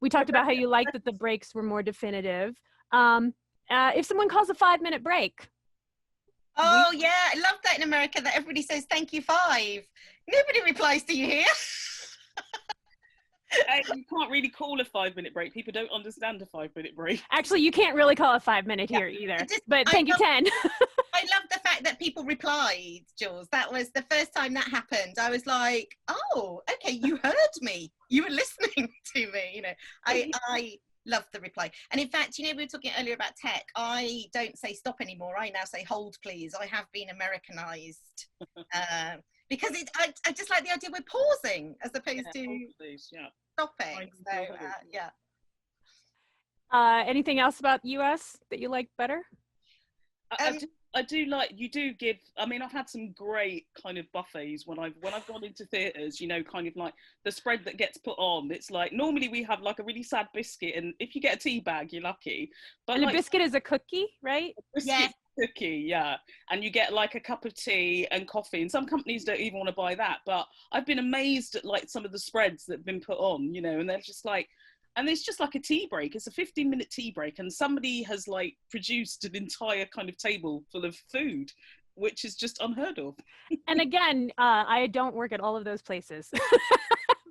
We talked about how you liked that the breaks were more definitive. If someone calls a 5-minute break. Oh yeah, I love that in America that everybody says thank you 5. Nobody replies to you here. you can't really call a 5-minute break. People don't understand a 5-minute break. Actually, you can't really call a 5-minute here either. But thank you, 10. I love the fact that people replied, Jules. That was the first time that happened. I was like, oh, okay, you heard me. You were listening to me. You know, I love the reply. And in fact, you know, we were talking earlier about tech. I don't say stop anymore. I now say hold, please. I have been Americanized. Because I just like the idea we're pausing as opposed to stopping. So, yeah. Anything else about US that you like better? I do like, you do give, I mean, I've had some great kind of buffets when I've gone into theatres, you know, kind of like the spread that gets put on. It's like, normally we have like a really sad biscuit, and if you get a tea bag, you're lucky. But and like, a biscuit is a cookie, right? Yeah. Cookie, yeah, and you get like a cup of tea and coffee, and some companies don't even want to buy that, but I've been amazed at like some of the spreads that have been put on, you know, and they're just like, and it's just like a tea break. It's a 15-minute tea break, and somebody has like produced an entire kind of table full of food, which is just unheard of. And again, I don't work at all of those places,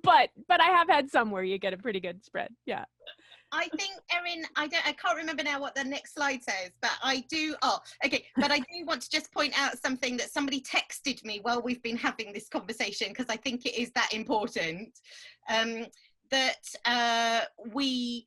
but I have had some where you get a pretty good spread. Yeah. I think, Erin, I can't remember now what the next slide says, but I do, but I do want to just point out something that somebody texted me while we've been having this conversation, because I think it is that important, that the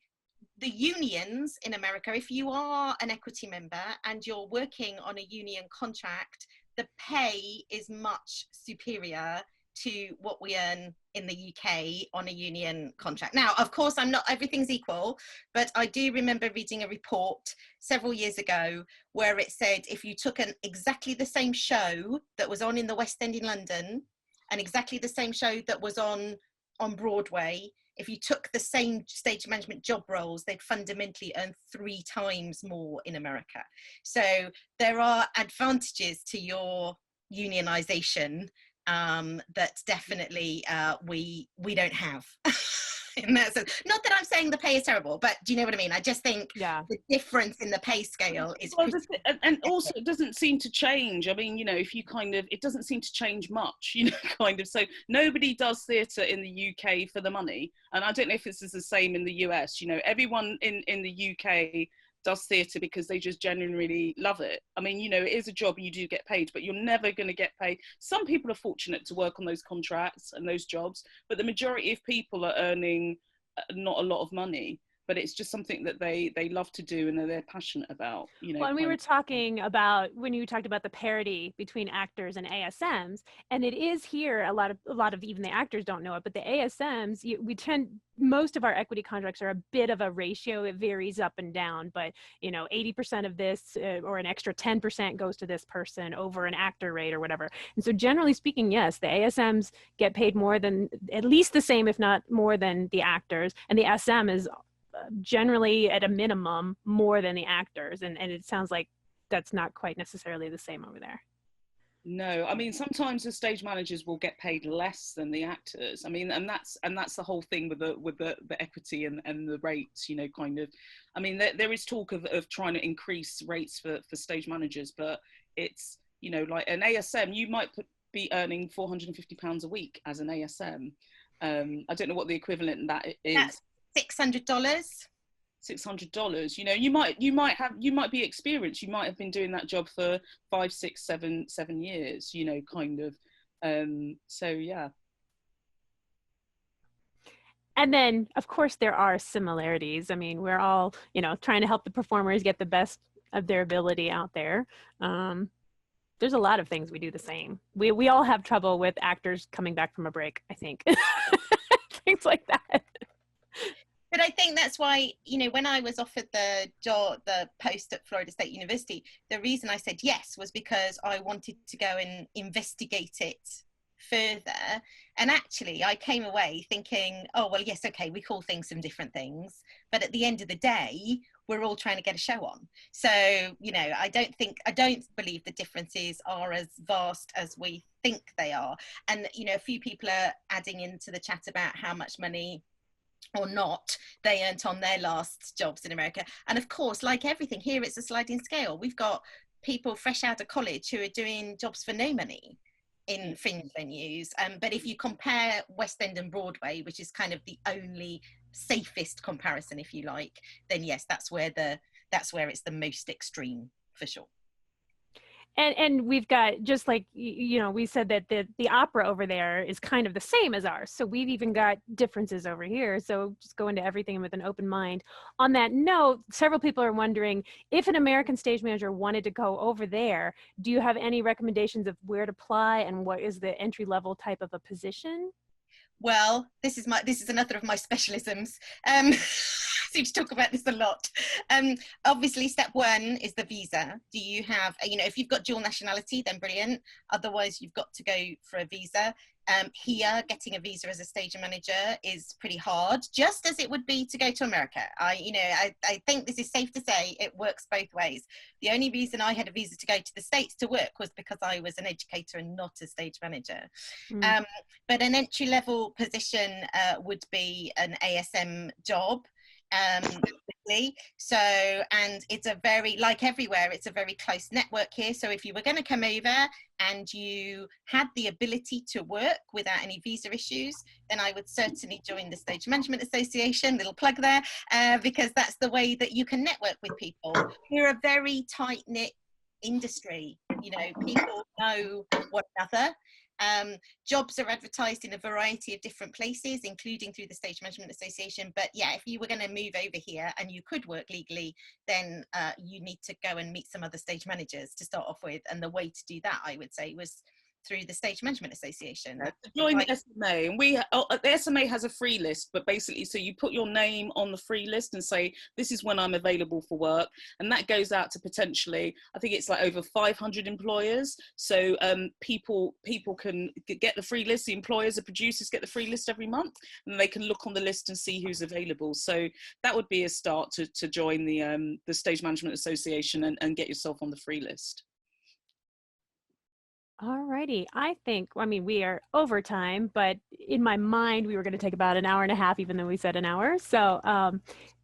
unions in America, if you are an equity member and you're working on a union contract, the pay is much superior to what we earn in the UK on a union contract. Now, of course, everything's equal, but I do remember reading a report several years ago where it said if you took exactly the same show that was on in the West End in London and exactly the same show that was on Broadway, if you took the same stage management job roles, they'd fundamentally earn 3 times more in America. So there are advantages to your unionization that definitely we don't have in that sense. Not that I'm saying the pay is terrible, but do you know what I mean? I just think the difference in the pay scale is and also it doesn't seem to change. I mean, you know, if you kind of, it doesn't seem to change much, you know, kind of. So nobody does theatre in the UK for the money, and I don't know if this is the same in the US. You know, everyone in the UK does theatre because they just genuinely love it. I mean, you know, it is a job, you do get paid, but you're never going to get paid. Some people are fortunate to work on those contracts and those jobs, but the majority of people are earning not a lot of money, but it's just something that they love to do and that they're passionate about, you know. Well, and we were talking about, when you talked about the parity between actors and ASMs, and it is here, a lot of even the actors don't know it, but the ASMs, most of our equity contracts are a bit of a ratio. It varies up and down, but you know, 80% of this or an extra 10% goes to this person over an actor rate or whatever. And so generally speaking, yes, the ASMs get paid more than, at least the same, if not more than the actors, and the SM is generally at a minimum more than the actors, and it sounds like that's not quite necessarily the same over there. No, I mean, sometimes the stage managers will get paid less than the actors. I mean, and that's the whole thing with the equity and the rates, you know, kind of. I mean, there is talk of trying to increase rates for stage managers, but it's, you know, like an ASM, you might be earning £450 a week as an ASM. I don't know what the equivalent of that is. That's $600. $600, you know, you might be experienced, you might have been doing that job for 5, 6, 7 years, you know, kind of. So yeah. And then, of course, there are similarities. I mean, we're all, you know, trying to help the performers get the best of their ability out there. Um, there's a lot of things we do the same. We all have trouble with actors coming back from a break, I think. Things like that. But I think that's why, you know, when I was offered the job, the post at Florida State University, the reason I said yes was because I wanted to go and investigate it further. And actually, I came away thinking, oh, well, yes, okay, we call things some different things. But at the end of the day, we're all trying to get a show on. So, you know, I don't believe the differences are as vast as we think they are. And, you know, a few people are adding into the chat about how much money or not they earned on their last jobs in America. And of course, like everything here, it's a sliding scale. We've got people fresh out of college who are doing jobs for no money in fringe venues. But if you compare West End and Broadway, which is kind of the only safest comparison, if you like, then yes, that's where it's the most extreme for sure. And we've got, just like, you know, we said that the opera over there is kind of the same as ours. So we've even got differences over here. So just go into everything with an open mind. On that note, several people are wondering, if an American stage manager wanted to go over there, do you have any recommendations of where to apply and what is the entry level type of a position? Well, this is another of my specialisms. Seem to talk about this a lot. Obviously, step one is the visa. Do you have, you know, if you've got dual nationality, then brilliant. Otherwise, you've got to go for a visa. Here, getting a visa as a stage manager is pretty hard, just as it would be to go to America. I think this is safe to say it works both ways. The only reason I had a visa to go to the States to work was because I was an educator and not a stage manager. But an entry-level position would be an ASM job. So, and it's a very, like everywhere, it's a very close network here. So if you were going to come over and you had the ability to work without any visa issues, then I would certainly join the Stage Management Association, little plug there, because that's the way that you can network with people. We're a very tight-knit industry, you know, people know one another. Jobs are advertised in a variety of different places, including through the Stage Management Association. But yeah, if you were going to move over here and you could work legally, then you need to go and meet some other stage managers to start off with. And the way to do that, I would say, was through the Stage Management Association. Join the SMA, and the SMA has a free list, but basically, so you put your name on the free list and say, this is when I'm available for work, and that goes out to potentially, I think it's like over 500 employers. So people can get the free list. The employers, the producers get the free list every month, and they can look on the list and see who's available. So that would be a start to join the Stage Management Association and get yourself on the free list. All righty. I mean, we are over time, but in my mind, we were going to take about an hour and a half, even though we said an hour. So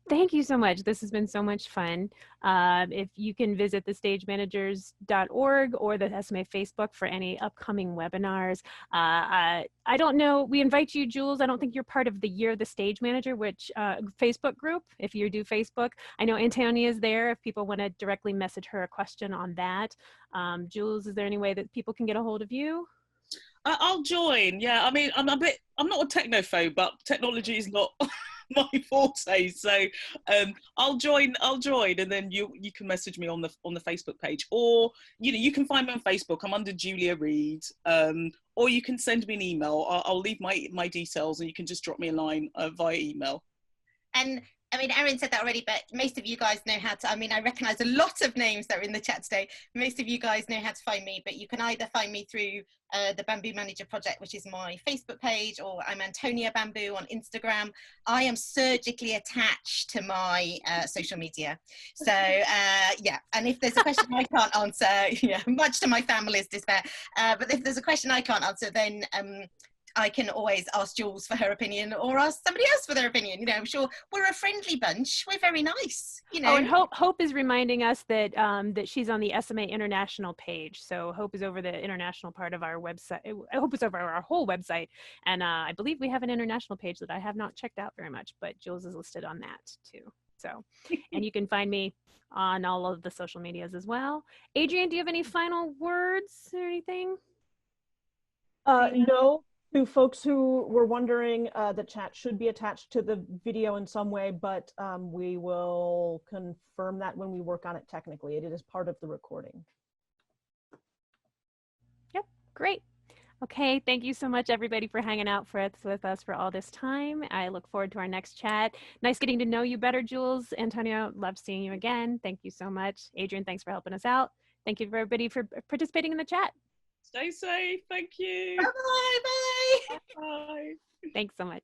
thank you so much. This has been so much fun. If you can visit thestagemanagers.org or the SMA Facebook for any upcoming webinars. I don't know, we invite you, Jules. I don't think you're part of the Year the Stage Manager, which Facebook group, if you do Facebook. I know Antonia is there if people want to directly message her a question on that. Jules, is there any way that people can get a hold of you? I'll join. Yeah, I mean, I'm not a technophobe, but technology is not my forte. So I'll join, and then you can message me on the Facebook page, or you can find me on Facebook. I'm under Julia Reed, or you can send me an email. I'll leave my details, and you can just drop me a line via email. And I mean, Erin said that already, but most of you guys know how to, I mean, I recognize a lot of names that are in the chat today. Most of you guys know how to find me, but you can either find me through the Bamboo Manager Project, which is my Facebook page, or I'm Antonia Bamboo on Instagram. I am surgically attached to my social media. So yeah, and if there's a question I can't answer, yeah, much to my family's despair, but if there's a question I can't answer, then I can always ask Jules for her opinion, or ask somebody else for their opinion. You know, I'm sure we're a friendly bunch. We're very nice. You know. Oh, and Hope is reminding us that that she's on the SMA International page. So Hope is over the international part of our website. Hope is over our whole website, and I believe we have an international page that I have not checked out very much, but Jules is listed on that too. So, and you can find me on all of the social medias as well. Adrienne, do you have any final words or anything? No. To folks who were wondering, the chat should be attached to the video in some way, but we will confirm that when we work on it technically. It is part of the recording. Yep, great. Okay, thank you so much, everybody, for hanging out with us for all this time. I look forward to our next chat. Nice getting to know you better, Jules. Antonio, love seeing you again. Thank you so much. Adrian, thanks for helping us out. Thank you, everybody, for participating in the chat. Stay safe. Thank you. Bye-bye. Bye. Bye. Thanks so much.